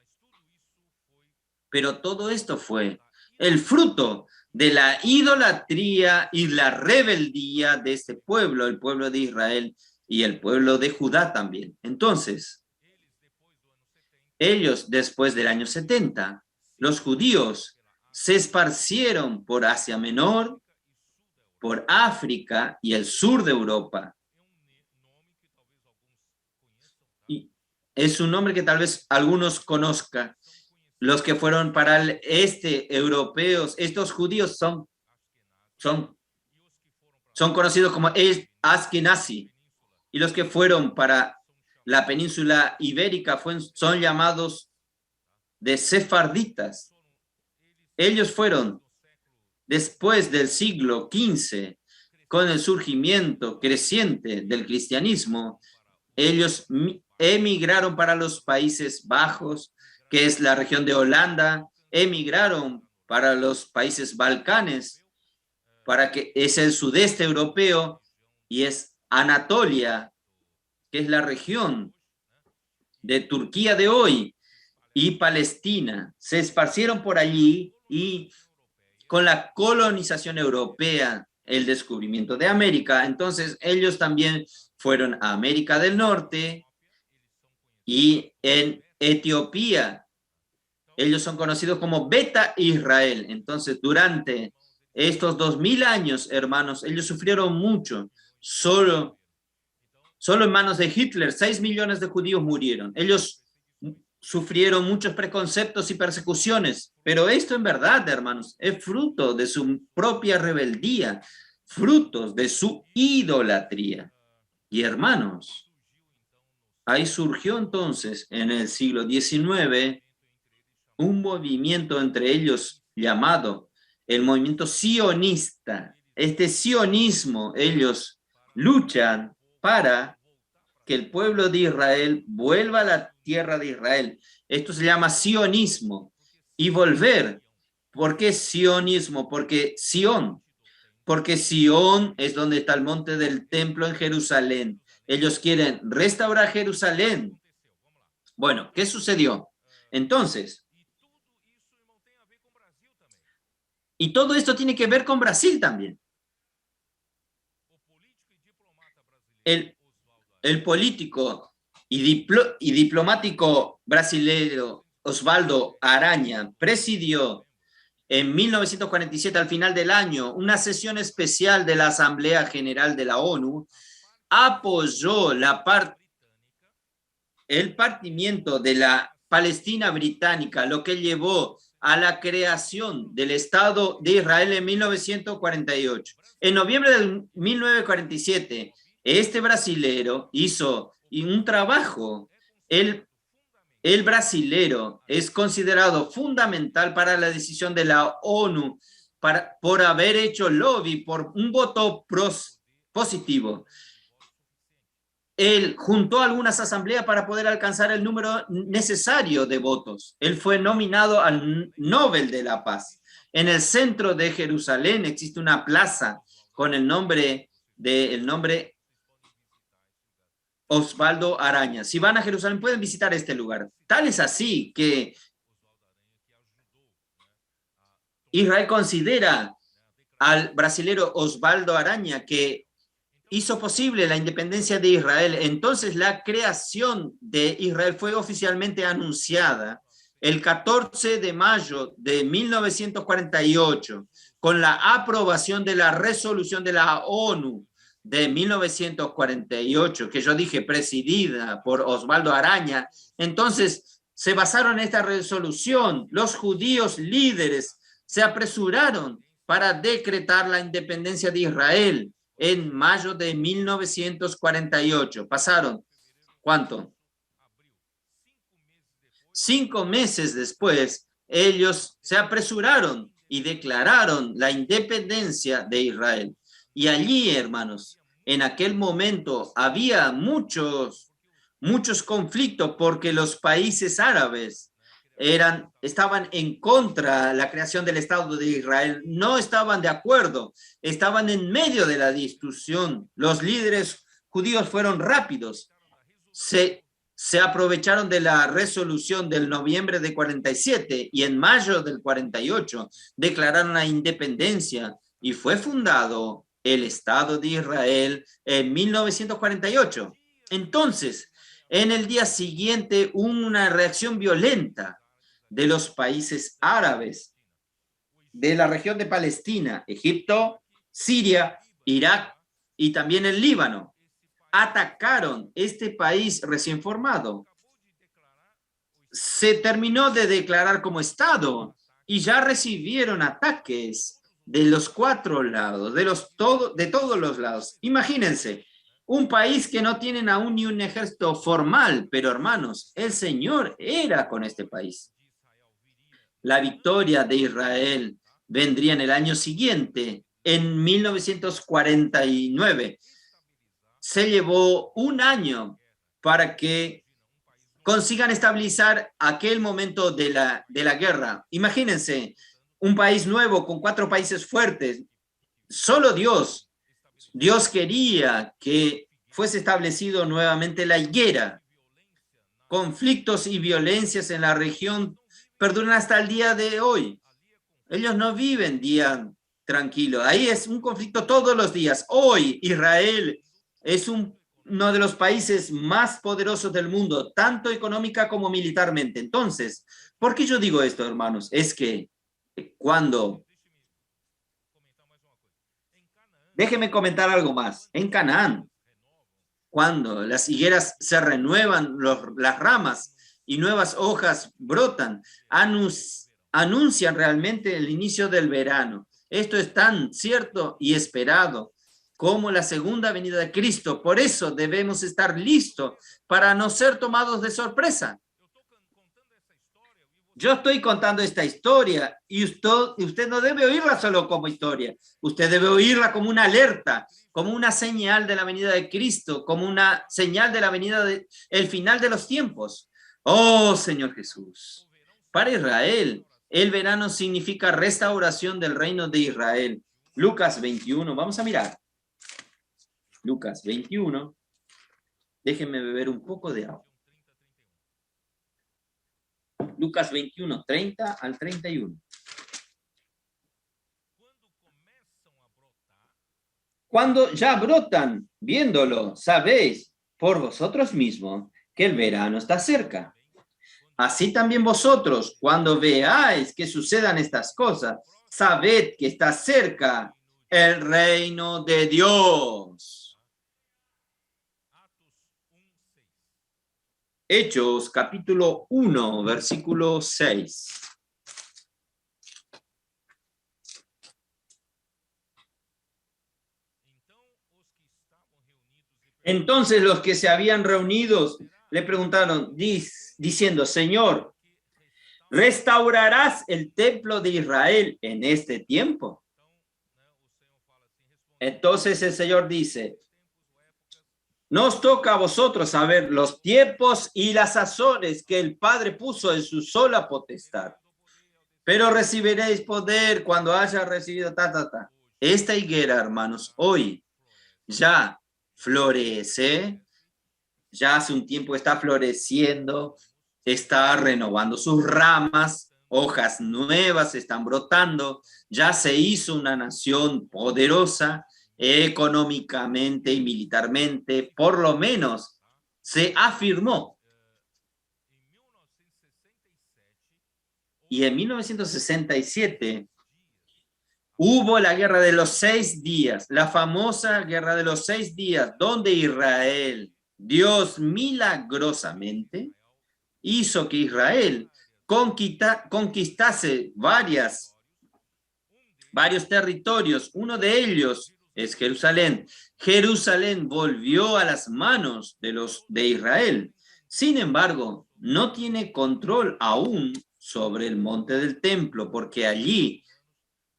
Pero todo esto fue el fruto de la idolatría y la rebeldía de este pueblo, el pueblo de Israel y el pueblo de Judá también. Entonces, ellos después del año 70, los judíos se esparcieron por Asia Menor, por África y el sur de Europa. Y es un nombre que tal vez algunos conozcan. Los que fueron para el este europeos, estos judíos son conocidos como Askenazi, y los que fueron para la península ibérica son llamados de sefarditas. Ellos fueron después del siglo XV, con el surgimiento creciente del cristianismo, ellos emigraron para los Países Bajos, que es la región de Holanda, emigraron para los países Balcanes, que es el sudeste europeo, y es Anatolia, que es la región de Turquía de hoy, y Palestina. Se esparcieron por allí y con la colonización europea, el descubrimiento de América. Entonces ellos también fueron a América del Norte y en Etiopía ellos son conocidos como Beta Israel. Entonces durante estos 2000 años, hermanos, ellos sufrieron mucho. Solo en manos de Hitler, 6 millones de judíos murieron. Ellos sufrieron muchos preconceptos y persecuciones, pero esto en verdad, hermanos, es fruto de su propia rebeldía, frutos de su idolatría. Y hermanos, ahí surgió entonces en el siglo XIX un movimiento entre ellos llamado el movimiento sionista. Este sionismo, ellos luchan para que el pueblo de Israel vuelva a la tierra de Israel. Esto se llama sionismo. Y volver. ¿Por qué sionismo? Porque Sión es donde está el monte del templo en Jerusalén. Ellos quieren restaurar Jerusalén. Bueno, ¿qué sucedió? Entonces, y todo esto tiene que ver con Brasil también. El político y diplomático brasileño Osvaldo Aranha presidió en 1947, al final del año, una sesión especial de la Asamblea General de la ONU, apoyó el partimiento de la Palestina británica, lo que llevó a la creación del Estado de Israel en 1948. En noviembre de 1947, este brasilero hizo un trabajo. El brasilero es considerado fundamental para la decisión de la ONU por haber hecho lobby por un voto positivo. Él juntó algunas asambleas para poder alcanzar el número necesario de votos. Él fue nominado al Nobel de la Paz. En el centro de Jerusalén existe una plaza con el nombre Osvaldo Aranha. Si van a Jerusalén pueden visitar este lugar. Tal es así que Israel considera al brasilero Osvaldo Aranha que hizo posible la independencia de Israel. Entonces la creación de Israel fue oficialmente anunciada el 14 de mayo de 1948 con la aprobación de la resolución de la ONU de 1948, que yo dije presidida por Osvaldo Aranha. Entonces se basaron en esta resolución. Los judíos líderes se apresuraron para decretar la independencia de Israel en mayo de 1948. Pasaron, ¿cuánto? 5 meses después, ellos se apresuraron y declararon la independencia de Israel. Y allí, hermanos, en aquel momento había muchos conflictos porque los países árabes estaban en contra de la creación del Estado de Israel, no estaban de acuerdo, estaban en medio de la discusión. Los líderes judíos fueron rápidos, se aprovecharon de la resolución del noviembre de 47 y en mayo del 48 declararon la independencia y fue fundado el Estado de Israel en 1948. Entonces, en el día siguiente hubo una reacción violenta de los países árabes, de la región de Palestina, Egipto, Siria, Irak y también el Líbano. Atacaron este país recién formado. Se terminó de declarar como Estado y ya recibieron ataques de los 4 lados, de todos los lados. Imagínense, un país que no tienen aún ni un ejército formal, pero hermanos, el Señor era con este país. La victoria de Israel vendría en el año siguiente, en 1949. Se llevó un año para que consigan estabilizar aquel momento de la guerra. Imagínense, un país nuevo con 4 países fuertes. Solo Dios quería que fuese establecido nuevamente la higuera. Conflictos y violencias en la región perduran hasta el día de hoy. Ellos no viven día tranquilo. Ahí es un conflicto todos los días. Hoy Israel es uno de los países más poderosos del mundo, tanto económica como militarmente. Entonces, ¿por qué yo digo esto, hermanos? Es que cuando... Déjenme comentar algo más. En Canaán, cuando las higueras se renuevan, las ramas y nuevas hojas brotan, anuncian realmente el inicio del verano. Esto es tan cierto y esperado como la segunda venida de Cristo. Por eso debemos estar listos para no ser tomados de sorpresa. Yo estoy contando esta historia y usted no debe oírla solo como historia. Usted debe oírla como una alerta, como una señal de la venida de Cristo, como una señal de la venida del final de los tiempos. Oh, Señor Jesús. Para Israel, el verano significa restauración del reino de Israel. Lucas 21, vamos a mirar. Lucas 21. Déjenme beber un poco de agua. Lucas 21, 30 al 31. Cuando ya brotan, viéndolo, sabéis por vosotros mismos que el verano está cerca. Así también vosotros, cuando veáis que sucedan estas cosas, sabed que está cerca el reino de Dios. Hechos, capítulo 1, versículo 6. Entonces los que se habían reunido le preguntaron, diciendo, Señor, ¿restaurarás el templo de Israel en este tiempo? Entonces el Señor dice, nos toca a vosotros saber los tiempos y las sazones que el Padre puso en su sola potestad. Pero recibiréis poder cuando haya recibido Esta higuera, hermanos, hoy ya florece, ya hace un tiempo está floreciendo, está renovando sus ramas, hojas nuevas están brotando, ya se hizo una nación poderosa, económicamente y militarmente, por lo menos se afirmó. Y en 1967 hubo la guerra de los 6 días, la famosa guerra de los 6 días, donde Israel, Dios milagrosamente, hizo que Israel conquistase varios territorios. Uno de ellos es Jerusalén. Jerusalén volvió a las manos de Israel. Sin embargo, no tiene control aún sobre el monte del templo, porque allí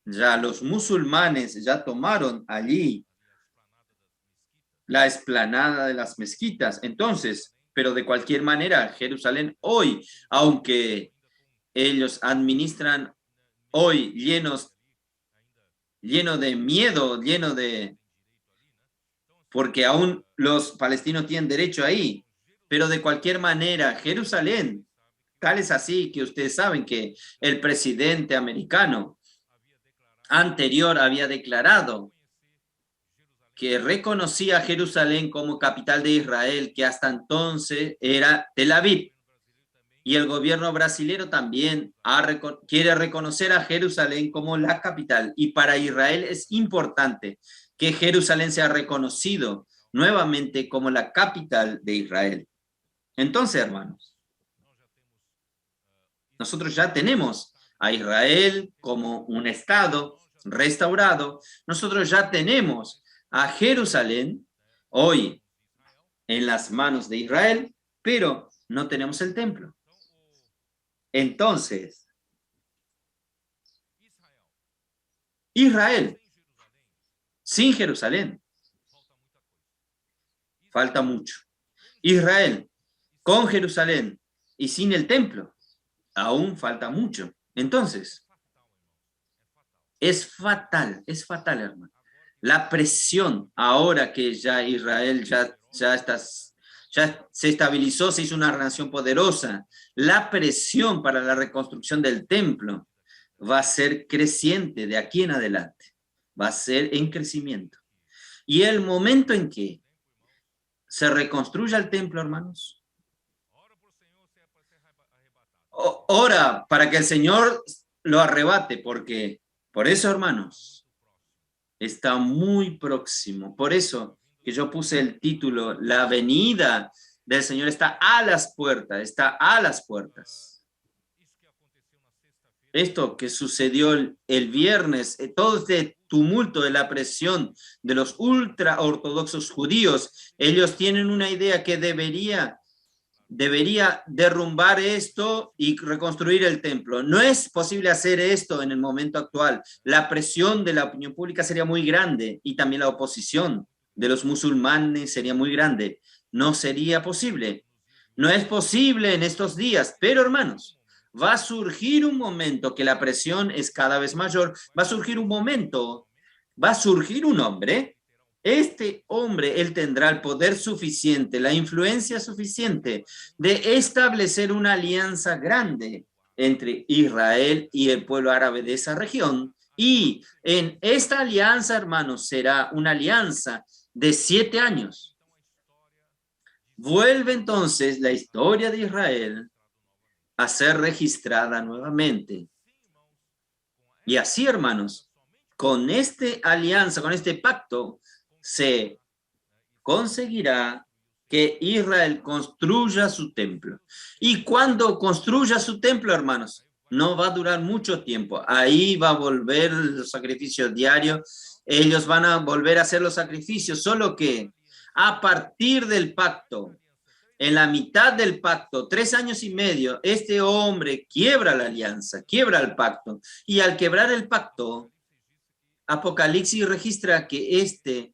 ya los musulmanes ya tomaron allí la explanada de las mezquitas. Entonces, pero de cualquier manera, Jerusalén hoy, aunque ellos administran hoy lleno de miedo, porque aún los palestinos tienen derecho ahí, pero de cualquier manera, Jerusalén, tal es así que ustedes saben que el presidente americano anterior había declarado que reconocía a Jerusalén como capital de Israel, que hasta entonces era Tel Aviv. Y el gobierno brasileño también quiere reconocer a Jerusalén como la capital. Y para Israel es importante que Jerusalén sea reconocido nuevamente como la capital de Israel. Entonces, hermanos, nosotros ya tenemos a Israel como un estado restaurado. Nosotros ya tenemos a Jerusalén hoy en las manos de Israel, pero no tenemos el templo. Entonces, Israel sin Jerusalén falta mucho. Israel con Jerusalén y sin el templo aún falta mucho. Entonces, es fatal, hermano. La presión ahora que ya Israel ya se estabilizó, se hizo una nación poderosa, la presión para la reconstrucción del templo va a ser creciente de aquí en adelante. Va a ser en crecimiento. Y el momento en que se reconstruya el templo, hermanos, ora para que el Señor lo arrebate, porque por eso, hermanos, está muy próximo. Por eso que yo puse el título, la venida del Señor está a las puertas, está a las puertas. Esto que sucedió el viernes, todo este tumulto de la presión de los ultra ortodoxos judíos, ellos tienen una idea que debería derrumbar esto y reconstruir el templo. No es posible hacer esto en el momento actual. La presión de la opinión pública sería muy grande y también la oposición de los musulmanes sería muy grande. No sería posible. No es posible en estos días, pero hermanos, va a surgir un momento que la presión es cada vez mayor, va a surgir un momento, va a surgir un hombre. Este hombre, él tendrá el poder suficiente, la influencia suficiente de establecer una alianza grande entre Israel y el pueblo árabe de esa región. Y en esta alianza, hermanos, será una alianza de 7 años. Vuelve entonces la historia de Israel a ser registrada nuevamente. Y así, hermanos, con esta alianza, con este pacto, se conseguirá que Israel construya su templo. Y cuando construya su templo, hermanos, no va a durar mucho tiempo. Ahí va a volver los sacrificios diarios. Ellos van a volver a hacer los sacrificios, solo que a partir del pacto, en la mitad del pacto, 3 años y medio, este hombre quiebra la alianza, quiebra el pacto. Y al quebrar el pacto, Apocalipsis registra que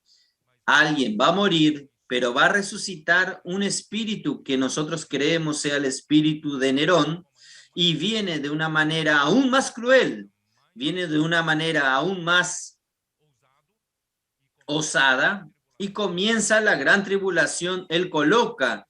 alguien va a morir, pero va a resucitar un espíritu que nosotros creemos sea el espíritu de Nerón, y viene de una manera aún más cruel, viene de una manera aún más osada, y comienza la gran tribulación. Él coloca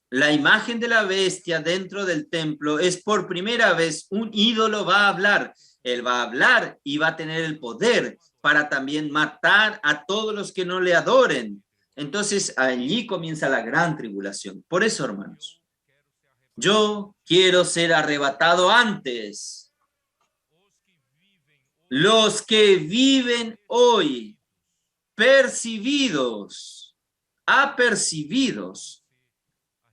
la imagen de la bestia dentro del templo. Es por primera vez un ídolo va a hablar. Él va a hablar y va a tener el poder para también matar a todos los que no le adoren. Entonces allí comienza la gran tribulación. Por eso, hermanos, yo quiero ser arrebatado antes. Los que viven hoy, percibidos, apercibidos,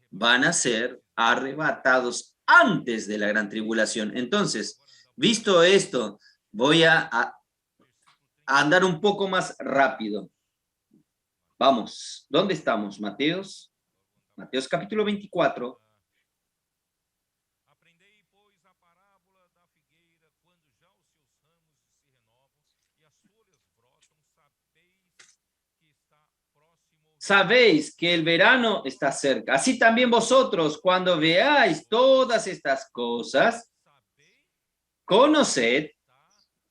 van a ser arrebatados antes de la gran tribulación. Entonces, visto esto, voy a andar un poco más rápido. Vamos, ¿dónde estamos? Mateos capítulo 24. Sabéis que el verano está cerca. Así también vosotros, cuando veáis todas estas cosas, conoced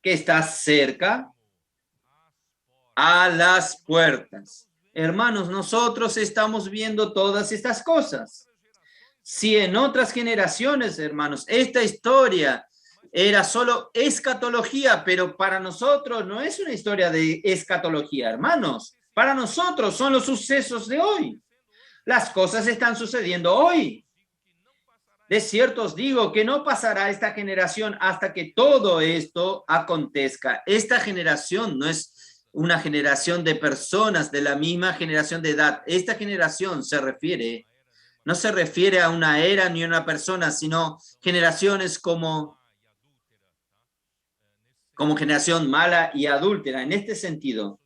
que está cerca a las puertas. Hermanos, nosotros estamos viendo todas estas cosas. Si en otras generaciones, hermanos, esta historia era solo escatología, pero para nosotros no es una historia de escatología, hermanos. Para nosotros son los sucesos de hoy. Las cosas están sucediendo hoy. De cierto os digo que no pasará esta generación hasta que todo esto acontezca. Esta generación no es una generación de personas de la misma generación de edad. Esta generación no se refiere a una era ni a una persona, sino generaciones como generación mala y adúltera. En este sentido,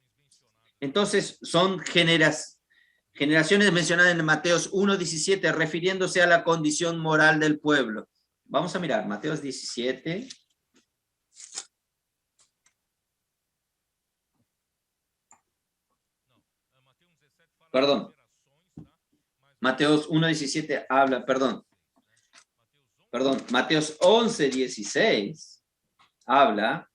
entonces son generaciones mencionadas en Mateos 1:17, refiriéndose a la condición moral del pueblo. Vamos a mirar Mateos 17. Perdón. Mateos 1:17 habla, perdón. Mateos 11:16 habla.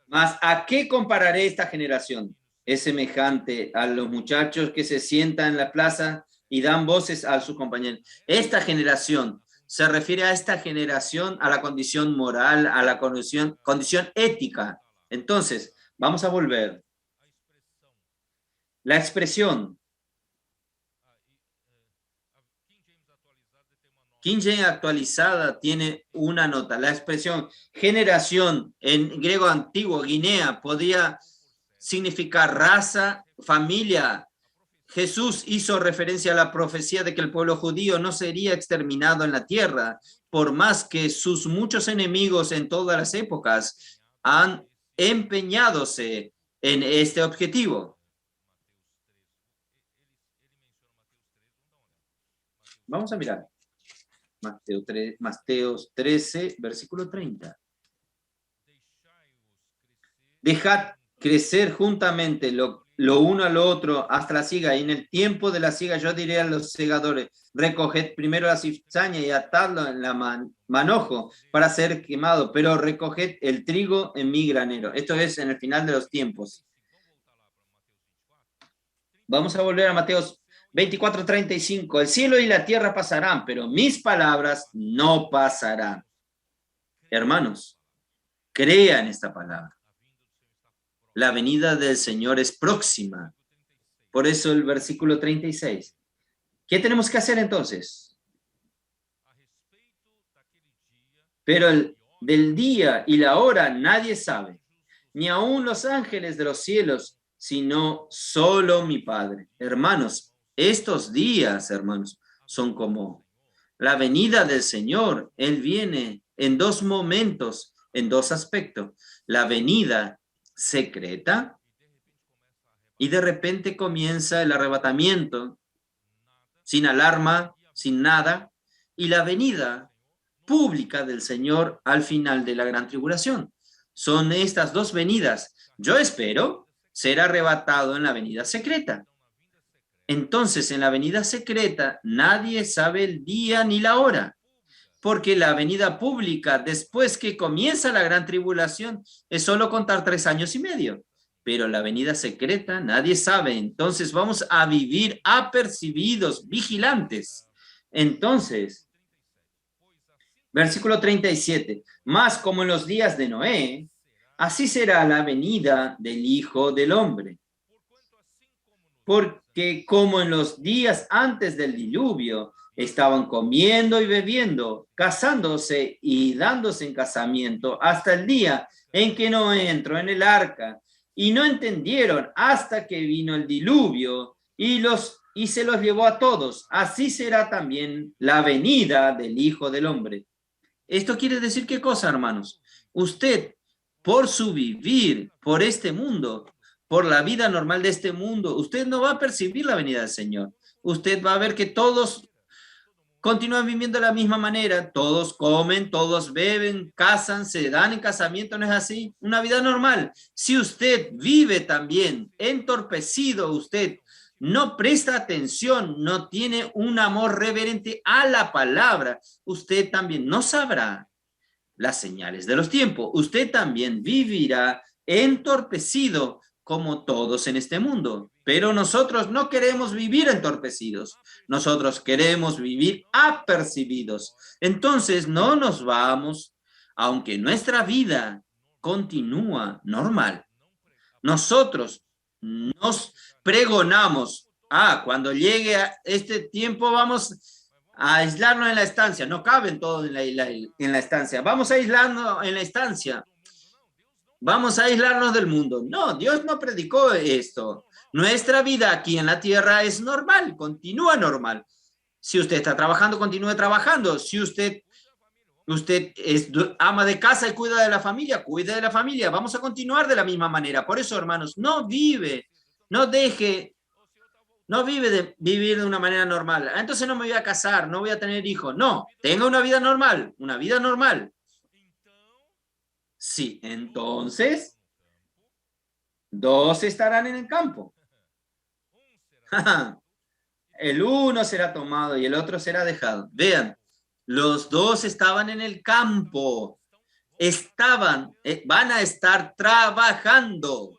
Mas, ¿a qué compararé esta generación? Es semejante a los muchachos que se sientan en la plaza y dan voces a sus compañeros. Esta generación se refiere a esta generación, a la condición moral, a la condición ética. Entonces, vamos a volver. La expresión King James actualizada tiene una nota. La expresión generación en griego antiguo, Guinea, podía significar raza, familia. Jesús hizo referencia a la profecía de que el pueblo judío no sería exterminado en la tierra, por más que sus muchos enemigos en todas las épocas han empeñadose en este objetivo. Vamos a mirar. Mateo 13, versículo 30. Dejad crecer juntamente lo uno al otro hasta la siega, y en el tiempo de la siega yo diré a los segadores, recoged primero la cizaña y atadlo en la manojo para ser quemado, pero recoged el trigo en mi granero. Esto es en el final de los tiempos. Vamos a volver a Mateo 24:35. El cielo y la tierra pasarán, pero mis palabras no pasarán. Hermanos, crean esta palabra. La venida del Señor es próxima. Por eso el versículo 36. ¿Qué tenemos que hacer entonces? Pero del día y la hora nadie sabe, ni aun los ángeles de los cielos, sino solo mi Padre. Hermanos, estos días, hermanos, son como la venida del Señor. Él viene en dos momentos, en dos aspectos. La venida secreta y de repente comienza el arrebatamiento, sin alarma, sin nada, y la venida pública del Señor al final de la gran tribulación. Son estas dos venidas. Yo espero ser arrebatado en la venida secreta. Entonces, en la venida secreta, nadie sabe el día ni la hora, porque la venida pública, después que comienza la gran tribulación, es solo contar 3 años y medio. Pero la venida secreta, nadie sabe. Entonces, vamos a vivir apercibidos, vigilantes. Entonces, versículo 37, más como en los días de Noé, así será la venida del Hijo del Hombre. Porque como en los días antes del diluvio, estaban comiendo y bebiendo, casándose y dándose en casamiento, hasta el día en que Noé entró en el arca, y no entendieron hasta que vino el diluvio y se los llevó a todos. Así será también la venida del Hijo del Hombre. Esto quiere decir ¿qué cosa, hermanos? Usted, por su vivir, por este mundo, por la vida normal de este mundo, usted no va a percibir la venida del Señor. Usted va a ver que todos continúan viviendo de la misma manera. Todos comen, todos beben, casan, se dan en casamiento, ¿no es así? Una vida normal. Si usted vive también entorpecido, usted no presta atención, no tiene un amor reverente a la palabra, usted también no sabrá las señales de los tiempos. Usted también vivirá entorpecido como todos en este mundo. Pero nosotros no queremos vivir entorpecidos. Nosotros queremos vivir apercibidos. Entonces no nos vamos, aunque nuestra vida continúa normal. Nosotros nos pregonamos, cuando llegue a este tiempo vamos a aislarnos en la estancia. No caben todos en la estancia. Vamos a aislarnos en la estancia. Vamos a aislarnos del mundo. No, Dios no predicó esto. Nuestra vida aquí en la tierra es normal, continúa normal. Si usted está trabajando, continúe trabajando. Si usted es ama de casa y cuida de la familia, cuide de la familia. Vamos a continuar de la misma manera. Por eso, hermanos, no vive de vivir de una manera normal. Entonces no me voy a casar, no voy a tener hijos. No, tenga una vida normal, una vida normal. Sí, entonces, 2 estarán en el campo. El uno será tomado y el otro será dejado. Vean, los 2 estaban en el campo. Van a estar trabajando.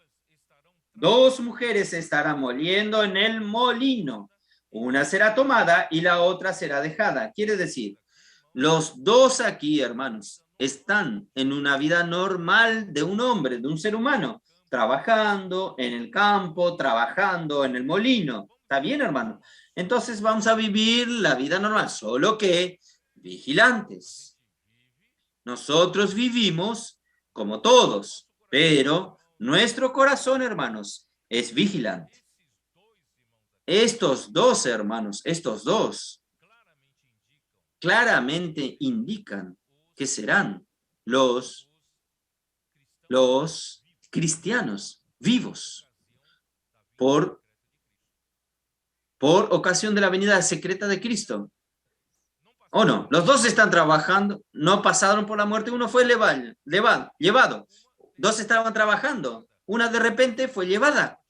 2 mujeres estarán moliendo en el molino. Una será tomada y la otra será dejada. Quiere decir, Los dos aquí, hermanos, están en una vida normal de un hombre, de un ser humano, trabajando en el campo, trabajando en el molino. ¿Está bien, hermano? Entonces vamos a vivir la vida normal, solo que vigilantes. Nosotros vivimos como todos, pero nuestro corazón, hermanos, es vigilante. Estos dos, hermanos, estos dos, claramente indican que serán los cristianos vivos por ocasión de la venida secreta de Cristo. ¿O no? Los dos están trabajando, no pasaron por la muerte, uno fue llevado. Dos estaban trabajando, una de repente fue llevada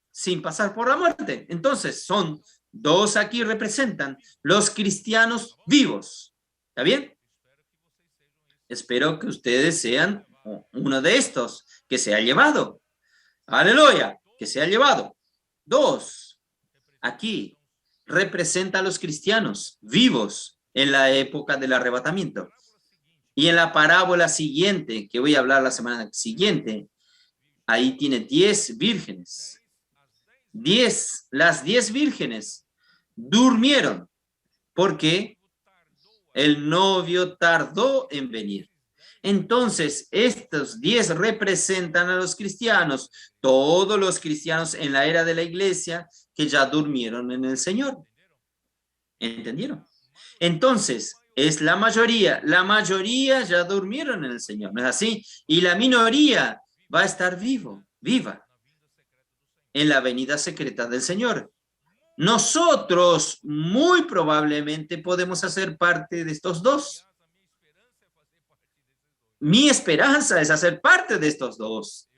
sin pasar por la muerte. Entonces son dos aquí representan los cristianos vivos. ¿Está bien? Espero que ustedes sean uno de estos que se ha llevado. Aleluya, que se ha llevado. Dos, aquí representa a los cristianos vivos en la época del arrebatamiento. Y en la parábola siguiente, que voy a hablar la semana siguiente, ahí tiene 10 vírgenes. Las 10 vírgenes durmieron porque el novio tardó en venir. Entonces, estos 10 representan a los cristianos, todos los cristianos en la era de la iglesia que ya durmieron en el Señor. ¿Entendieron? Entonces, es la mayoría ya durmieron en el Señor, ¿no es así? Y la minoría va a estar viva, en la venida secreta del Señor. Nosotros muy probablemente podemos hacer parte de estos dos. Mi esperanza es hacer parte de estos dos.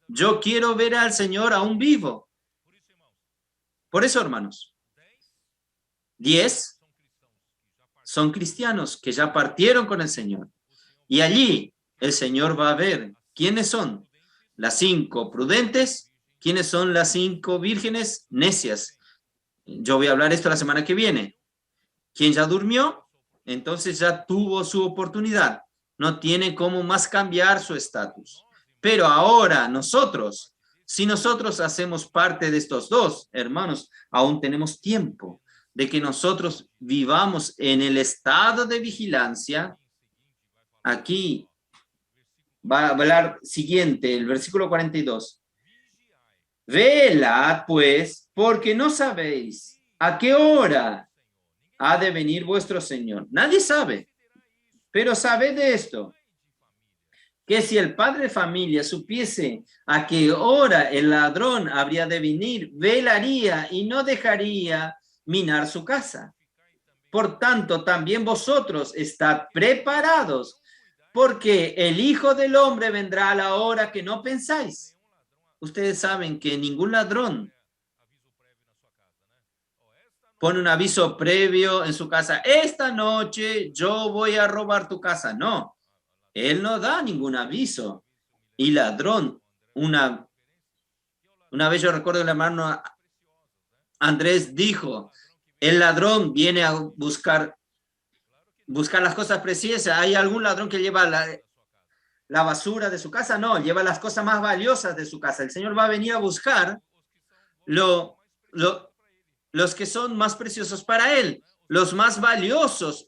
Yo quiero ver al Señor aún vivo. Por eso, hermanos, 10 son cristianos que ya partieron con el Señor. Y allí el Señor va a ver quiénes son las 5 prudentes, quiénes son las 5 vírgenes necias. Yo voy a hablar esto la semana que viene. Quien ya durmió, entonces ya tuvo su oportunidad. No tiene cómo más cambiar su estatus. Pero ahora nosotros, si nosotros hacemos parte de estos dos, hermanos, aún tenemos tiempo de que nosotros vivamos en el estado de vigilancia. Aquí va a hablar siguiente, el versículo 42. Velad, pues, porque no sabéis a qué hora ha de venir vuestro Señor. Nadie sabe, pero sabed de esto, que si el padre de familia supiese a qué hora el ladrón habría de venir, velaría y no dejaría minar su casa. Por tanto, también vosotros estad preparados, porque el Hijo del Hombre vendrá a la hora que no pensáis. Ustedes saben que ningún ladrón pone un aviso previo en su casa. Esta noche yo voy a robar tu casa. No, él no da ningún aviso. Y ladrón, una vez yo recuerdo el hermano Andrés dijo, el ladrón viene a buscar las cosas preciosas. ¿Hay algún ladrón que lleva la basura de su casa? No, lleva las cosas más valiosas de su casa. El Señor va a venir a buscar los que son más preciosos para Él, los más valiosos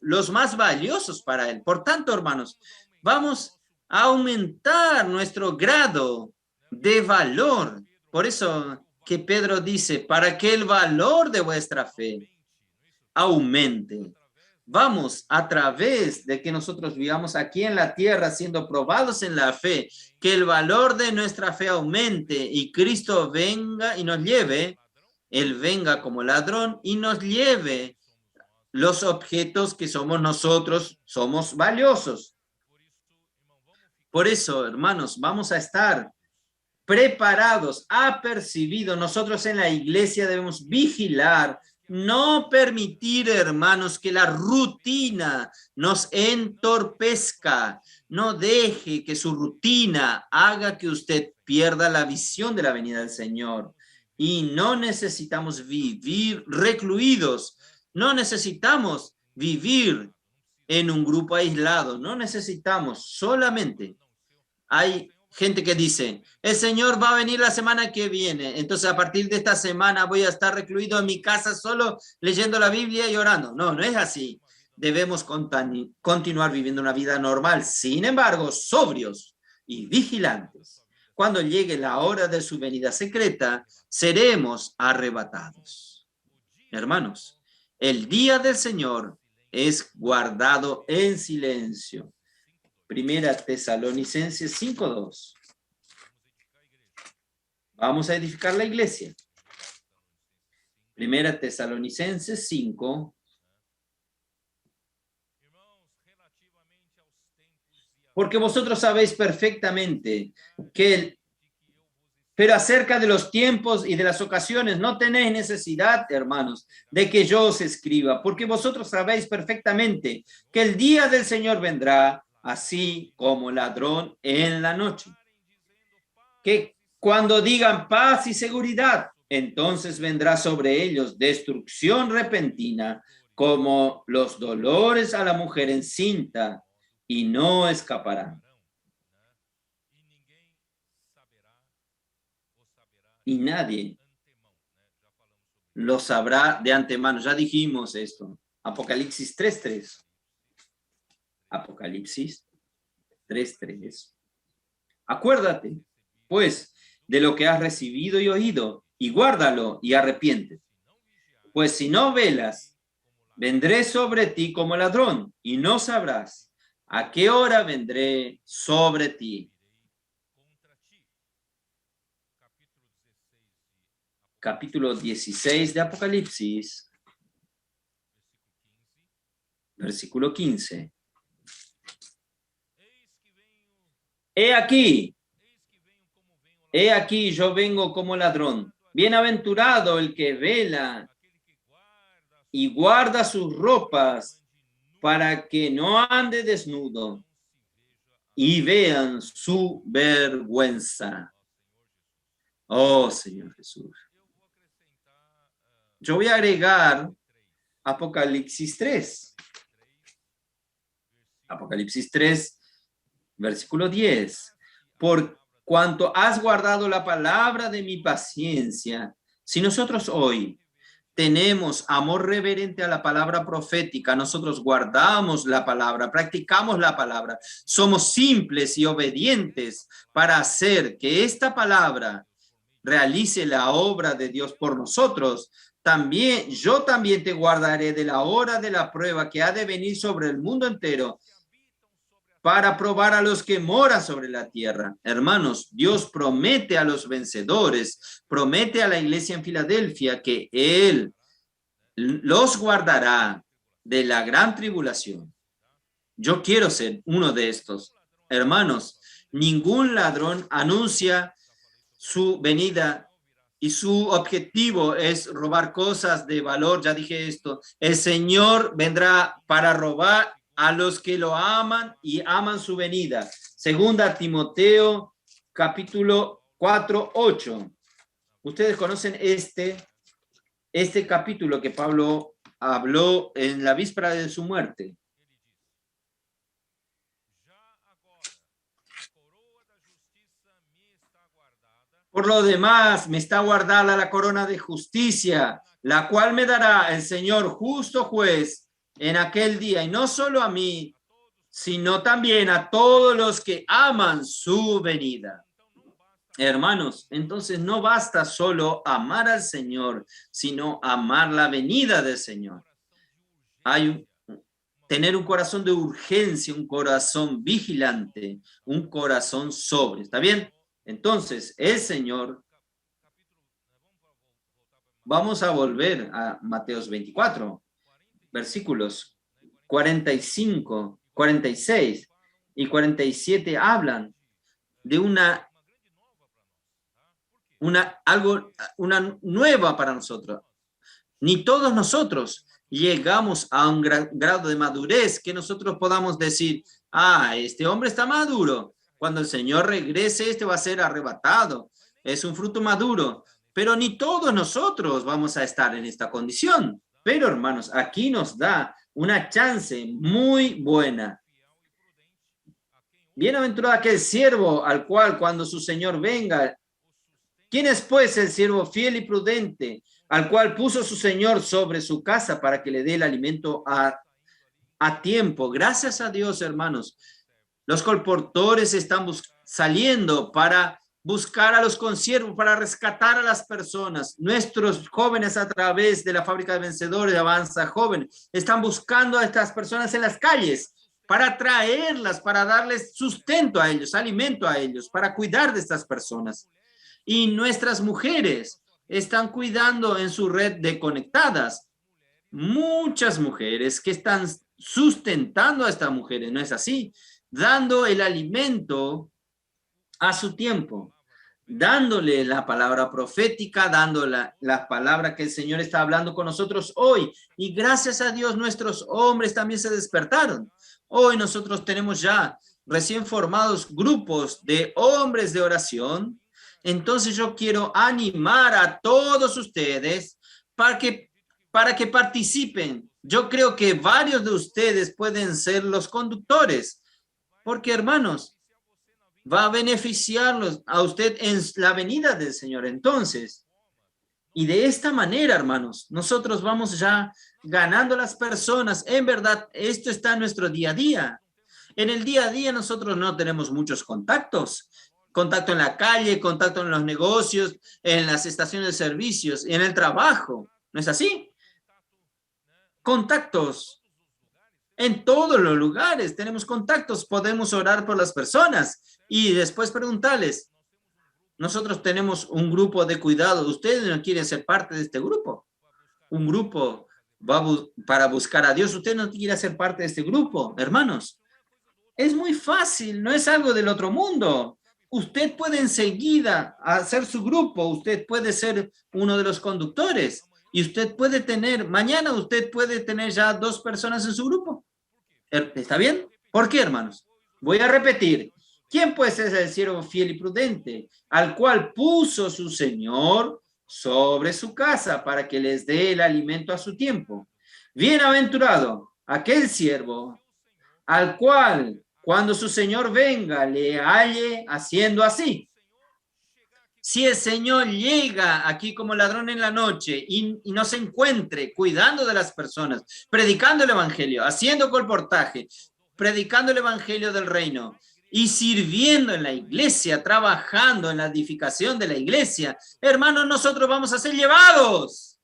para Él. Por tanto, hermanos, vamos a aumentar nuestro grado de valor. Por eso que Pedro dice, para que el valor de vuestra fe aumente. Vamos, a través de que nosotros vivamos aquí en la tierra siendo probados en la fe, que el valor de nuestra fe aumente y Cristo venga y nos lleve, Él venga como ladrón y nos lleve los objetos que somos nosotros, somos valiosos. Por eso, hermanos, vamos a estar preparados, apercibidos. Nosotros en la iglesia debemos vigilar, no permitir, hermanos, que la rutina nos entorpezca. No deje que su rutina haga que usted pierda la visión de la venida del Señor. Y no necesitamos vivir recluidos. No necesitamos vivir en un grupo aislado. No necesitamos solamente. Hay gente que dice, el Señor va a venir la semana que viene. Entonces a partir de esta semana voy a estar recluido en mi casa solo leyendo la Biblia y orando. No, no es así. Debemos continuar viviendo una vida normal. Sin embargo, sobrios y vigilantes. Cuando llegue la hora de su venida secreta, seremos arrebatados. Hermanos, el día del Señor es guardado en silencio. Primera Tesalonicenses 5:2. Vamos a edificar la iglesia. Primera Tesalonicenses 5. Porque vosotros sabéis perfectamente pero acerca de los tiempos y de las ocasiones no tenéis necesidad, hermanos, de que yo os escriba, porque vosotros sabéis perfectamente que el día del Señor vendrá así como ladrón en la noche. Que cuando digan paz y seguridad, entonces vendrá sobre ellos destrucción repentina, como los dolores a la mujer encinta, y no escaparán. Y nadie lo sabrá de antemano. Ya dijimos esto. Apocalipsis 3:3. Apocalipsis 3:3. Acuérdate, pues, de lo que has recibido y oído, y guárdalo y arrepiéntete. Pues si no velas, vendré sobre ti como ladrón, y no sabrás a qué hora vendré sobre ti. Capítulo 16 de Apocalipsis, versículo 15. He aquí, yo vengo como ladrón. Bienaventurado el que vela y guarda sus ropas para que no ande desnudo y vean su vergüenza. Oh, Señor Jesús. Yo voy a agregar Apocalipsis 3. Apocalipsis 3, versículo 10. Por cuanto has guardado la palabra de mi paciencia, si nosotros hoy tenemos amor reverente a la palabra profética, nosotros guardamos la palabra, practicamos la palabra, somos simples y obedientes para hacer que esta palabra realice la obra de Dios por nosotros. Yo también te guardaré de la hora de la prueba que ha de venir sobre el mundo entero para probar a los que moran sobre la tierra. Hermanos, Dios promete a los vencedores, promete a la iglesia en Filadelfia que Él los guardará de la gran tribulación. Yo quiero ser uno de estos. Hermanos, ningún ladrón anuncia su venida y su objetivo es robar cosas de valor. Ya dije esto. El Señor vendrá para robar a los que lo aman y aman su venida. Segunda Timoteo, capítulo 4:8. Ustedes conocen este capítulo que Pablo habló en la víspera de su muerte. Por lo demás, me está guardada la corona de justicia, la cual me dará el Señor justo juez en aquel día, y no solo a mí, sino también a todos los que aman su venida. Hermanos, entonces no basta solo amar al Señor, sino amar la venida del Señor. Tener un corazón de urgencia, un corazón vigilante, un corazón sobrio. ¿Está bien? Entonces, el Señor, vamos a volver a Mateos 24, versículos 45, 46 y 47 hablan de una nueva para nosotros. Ni todos nosotros llegamos a un grado de madurez que nosotros podamos decir, este hombre está maduro. Cuando el Señor regrese, este va a ser arrebatado. Es un fruto maduro. Pero ni todos nosotros vamos a estar en esta condición. Pero, hermanos, aquí nos da una chance muy buena. Bienaventurado aquel siervo al cual cuando su señor venga. ¿Quién es pues el siervo fiel y prudente al cual puso su señor sobre su casa para que le dé el alimento a tiempo? Gracias a Dios, hermanos. Los colportores están saliendo para buscar a los consiervos, para rescatar a las personas. Nuestros jóvenes a través de la fábrica de vencedores de Avanza Joven están buscando a estas personas en las calles para traerlas, para darles sustento a ellos, alimento a ellos, para cuidar de estas personas. Y nuestras mujeres están cuidando en su red de conectadas. Muchas mujeres que están sustentando a estas mujeres, ¿no es así? Dando el alimento a su tiempo, dándole la palabra profética, dando la palabra que el Señor está hablando con nosotros hoy. Y gracias a Dios nuestros hombres también se despertaron. Hoy nosotros tenemos ya recién formados grupos de hombres de oración. Entonces yo quiero animar a todos ustedes para que participen. Yo creo que varios de ustedes pueden ser los conductores, porque hermanos, va a beneficiarlos a usted en la venida del Señor. Entonces, y de esta manera, hermanos, nosotros vamos ya ganando las personas. En verdad, esto está en nuestro día a día. En el día a día nosotros no tenemos muchos contactos. Contacto en la calle, contacto en los negocios, en las estaciones de servicios, en el trabajo. ¿No es así? Contactos en todos los lugares. Tenemos contactos, podemos orar por las personas y después preguntarles. Nosotros tenemos un grupo de cuidado. ¿Ustedes no quieren ser parte de este grupo? Un grupo para buscar a Dios. ¿Usted no quiere ser parte de este grupo, hermanos? Es muy fácil, no es algo del otro mundo. Usted puede enseguida hacer su grupo, usted puede ser uno de los conductores y usted puede tener, mañana usted puede tener ya 2 personas en su grupo. ¿Está bien? ¿Por qué, hermanos? Voy a repetir. ¿Quién pues es el siervo fiel y prudente, al cual puso su Señor sobre su casa para que les dé el alimento a su tiempo? Bienaventurado aquel siervo al cual cuando su Señor venga le halle haciendo así. Si el Señor llega aquí como ladrón en la noche y no se encuentre cuidando de las personas, predicando el evangelio, haciendo colportaje, predicando el evangelio del reino y sirviendo en la iglesia, trabajando en la edificación de la iglesia, hermanos, nosotros vamos a ser llevados.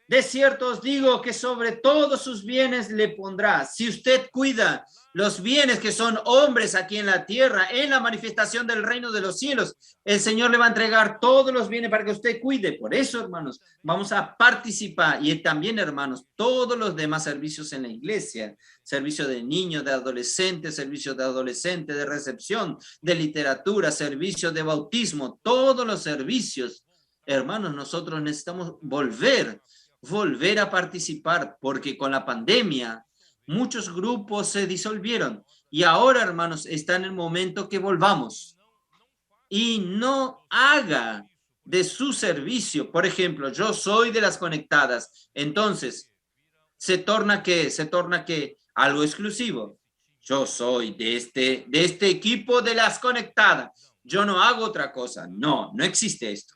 De cierto os digo que sobre todos sus bienes le pondrá. Si usted cuida los bienes que son hombres aquí en la tierra, en la manifestación del reino de los cielos, el Señor le va a entregar todos los bienes para que usted cuide. Por eso, hermanos, vamos a participar. Y también, hermanos, todos los demás servicios en la iglesia, servicio de niños, de adolescentes, servicio de adolescentes, de recepción, de literatura, servicio de bautismo, todos los servicios. Hermanos, nosotros necesitamos volver a participar, porque con la pandemia muchos grupos se disolvieron y ahora, hermanos, está en el momento que volvamos y no haga de su servicio, por ejemplo, yo soy de las conectadas, entonces se torna que algo exclusivo. Yo soy de este equipo de las conectadas, yo no hago otra cosa. No existe esto.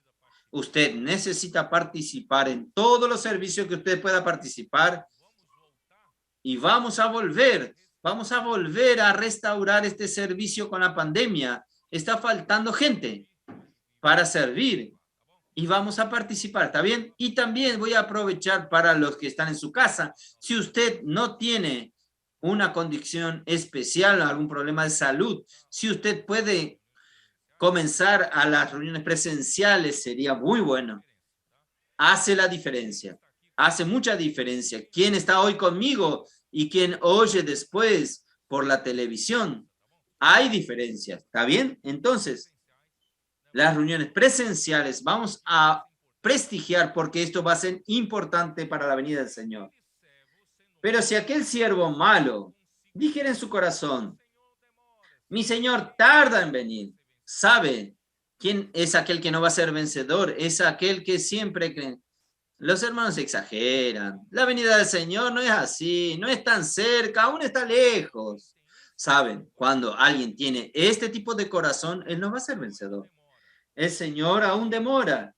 Usted necesita participar en todos los servicios que usted pueda participar y vamos a volver a restaurar este servicio con la pandemia. Está faltando gente para servir y vamos a participar, ¿está bien? Y también voy a aprovechar para los que están en su casa. Si usted no tiene una condición especial, algún problema de salud, si usted puede comenzar a las reuniones presenciales, sería muy bueno. Hace la diferencia, hace mucha diferencia. ¿Quién está hoy conmigo y quién oye después por la televisión? Hay diferencias, ¿está bien? Entonces, las reuniones presenciales vamos a prestigiar porque esto va a ser importante para la venida del Señor. Pero si aquel siervo malo dijera en su corazón, mi Señor tarda en venir, ¿sabe quién es aquel que no va a ser vencedor? Es aquel que siempre cree. Los hermanos exageran. La venida del Señor no es así, no es tan cerca, aún está lejos. Saben, cuando alguien tiene este tipo de corazón, él no va a ser vencedor. El Señor aún demora.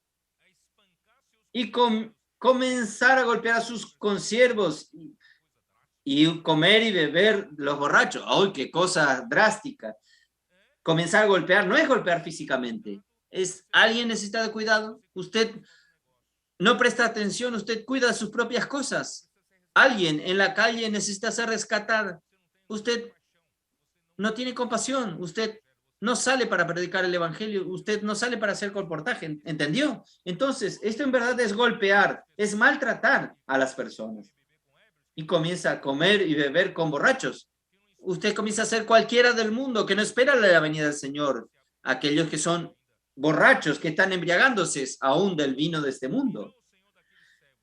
Y comenzar a golpear a sus consiervos y comer y beber los borrachos. ¡Ay, qué cosa drástica! Comenzar a golpear no es golpear físicamente. Es alguien necesita de cuidado. Usted no presta atención, usted cuida sus propias cosas. Alguien en la calle necesita ser rescatada. Usted no tiene compasión. Usted no sale para predicar el evangelio. Usted no sale para hacer colportaje. ¿Entendió? Entonces, esto en verdad es golpear, es maltratar a las personas. Y comienza a comer y beber con borrachos. Usted comienza a ser cualquiera del mundo que no espera la venida del Señor. Aquellos que son borrachos, que están embriagándose aún del vino de este mundo.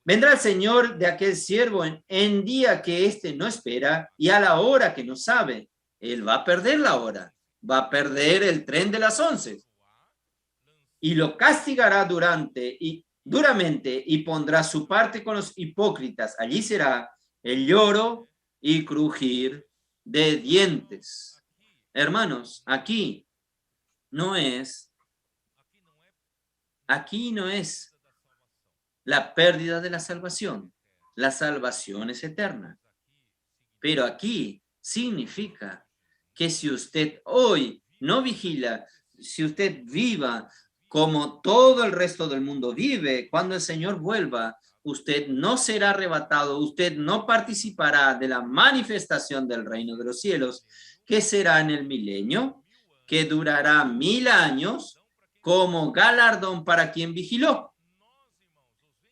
Vendrá el Señor de aquel siervo en día que éste no espera y a la hora que no sabe. Él va a perder la hora, va a perder el tren de las 11 y lo castigará duramente y pondrá su parte con los hipócritas. Allí será el lloro y crujir de dientes. Hermanos, aquí no es la pérdida de la salvación. La salvación es eterna. Pero aquí significa que si usted hoy no vigila, si usted viva como todo el resto del mundo vive, cuando el Señor vuelva, usted no será arrebatado, usted no participará de la manifestación del reino de los cielos, que será en el milenio, que durará 1000 años, como galardón para quien vigiló.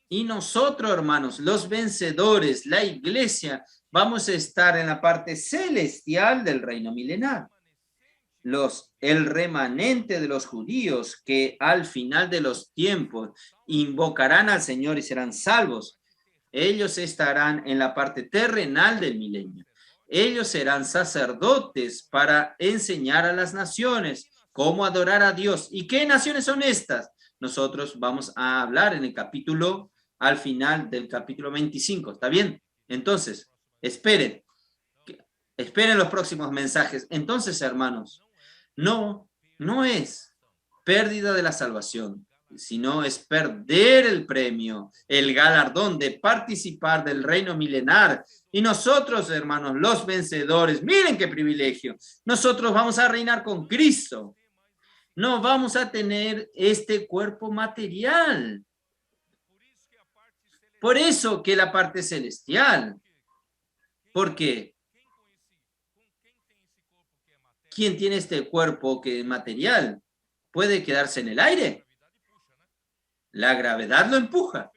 Y nosotros, hermanos, los vencedores, la iglesia, vamos a estar en la parte celestial del reino milenar. El remanente de los judíos que al final de los tiempos invocarán al Señor y serán salvos, ellos estarán en la parte terrenal del milenio. Ellos serán sacerdotes para enseñar a las naciones cómo adorar a Dios. ¿Y qué naciones son estas? Nosotros vamos a hablar en el capítulo, al final del capítulo 25. ¿Está bien? Entonces, esperen los próximos mensajes. Entonces, hermanos, no es pérdida de la salvación, sino es perder el premio, el galardón de participar del reino milenar. Y nosotros, hermanos, los vencedores, miren qué privilegio. Nosotros vamos a reinar con Cristo. No vamos a tener este cuerpo material. Por eso que la parte celestial, porque ¿quién tiene este cuerpo que es material? ¿Puede quedarse en el aire? La gravedad lo empuja.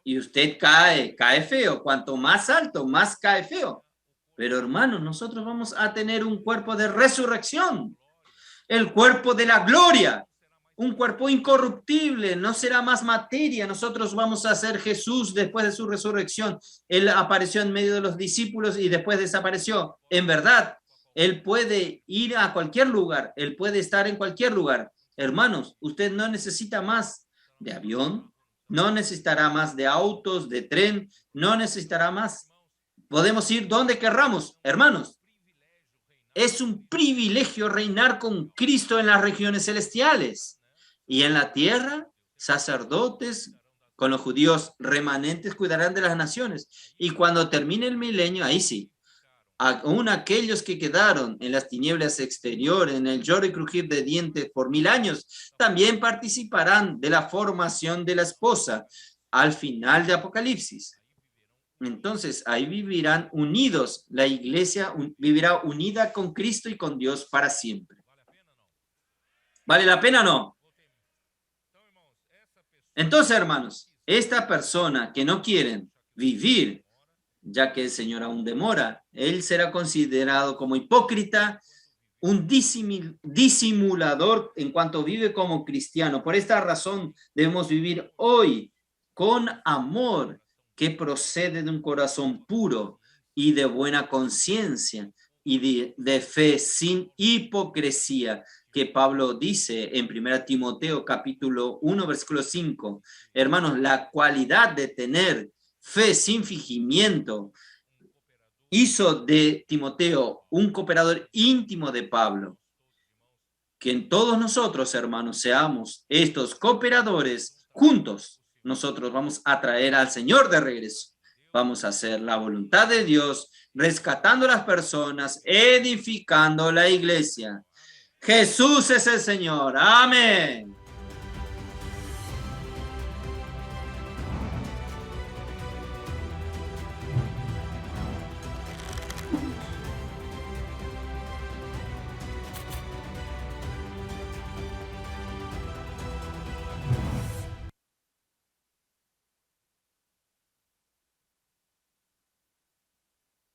Y usted cae feo. Cuanto más alto, más cae feo. Pero hermanos, nosotros vamos a tener un cuerpo de resurrección. El cuerpo de la gloria. Un cuerpo incorruptible, no será más materia. Nosotros vamos a ser Jesús después de su resurrección. Él apareció en medio de los discípulos y después desapareció. En verdad, Él puede ir a cualquier lugar. Él puede estar en cualquier lugar. Hermanos, usted no necesita más de avión, no necesitará más de autos, de tren, no necesitará más. Podemos ir donde querramos, hermanos. Es un privilegio reinar con Cristo en las regiones celestiales. Y en la tierra, sacerdotes con los judíos remanentes cuidarán de las naciones. Y cuando termine el milenio, ahí sí, aún aquellos que quedaron en las tinieblas exteriores, en el lloro y crujir de dientes por 1000 años, también participarán de la formación de la esposa al final de Apocalipsis. Entonces, ahí vivirán unidos. La iglesia vivirá unida con Cristo y con Dios para siempre. ¿Vale la pena o no? Entonces, hermanos, esta persona que no quieren vivir, ya que el Señor aún demora, él será considerado como hipócrita, un disimulador en cuanto vive como cristiano. Por esta razón debemos vivir hoy con amor que procede de un corazón puro y de buena conciencia y de fe sin hipocresía, que Pablo dice en 1 Timoteo capítulo 1, versículo 5. Hermanos, la cualidad de tener fe sin fingimiento hizo de Timoteo un cooperador íntimo de Pablo. Que en todos nosotros, hermanos, seamos estos cooperadores juntos. Nosotros vamos a traer al Señor de regreso. Vamos a hacer la voluntad de Dios, rescatando a las personas, edificando la iglesia. Jesús es el Señor. Amén.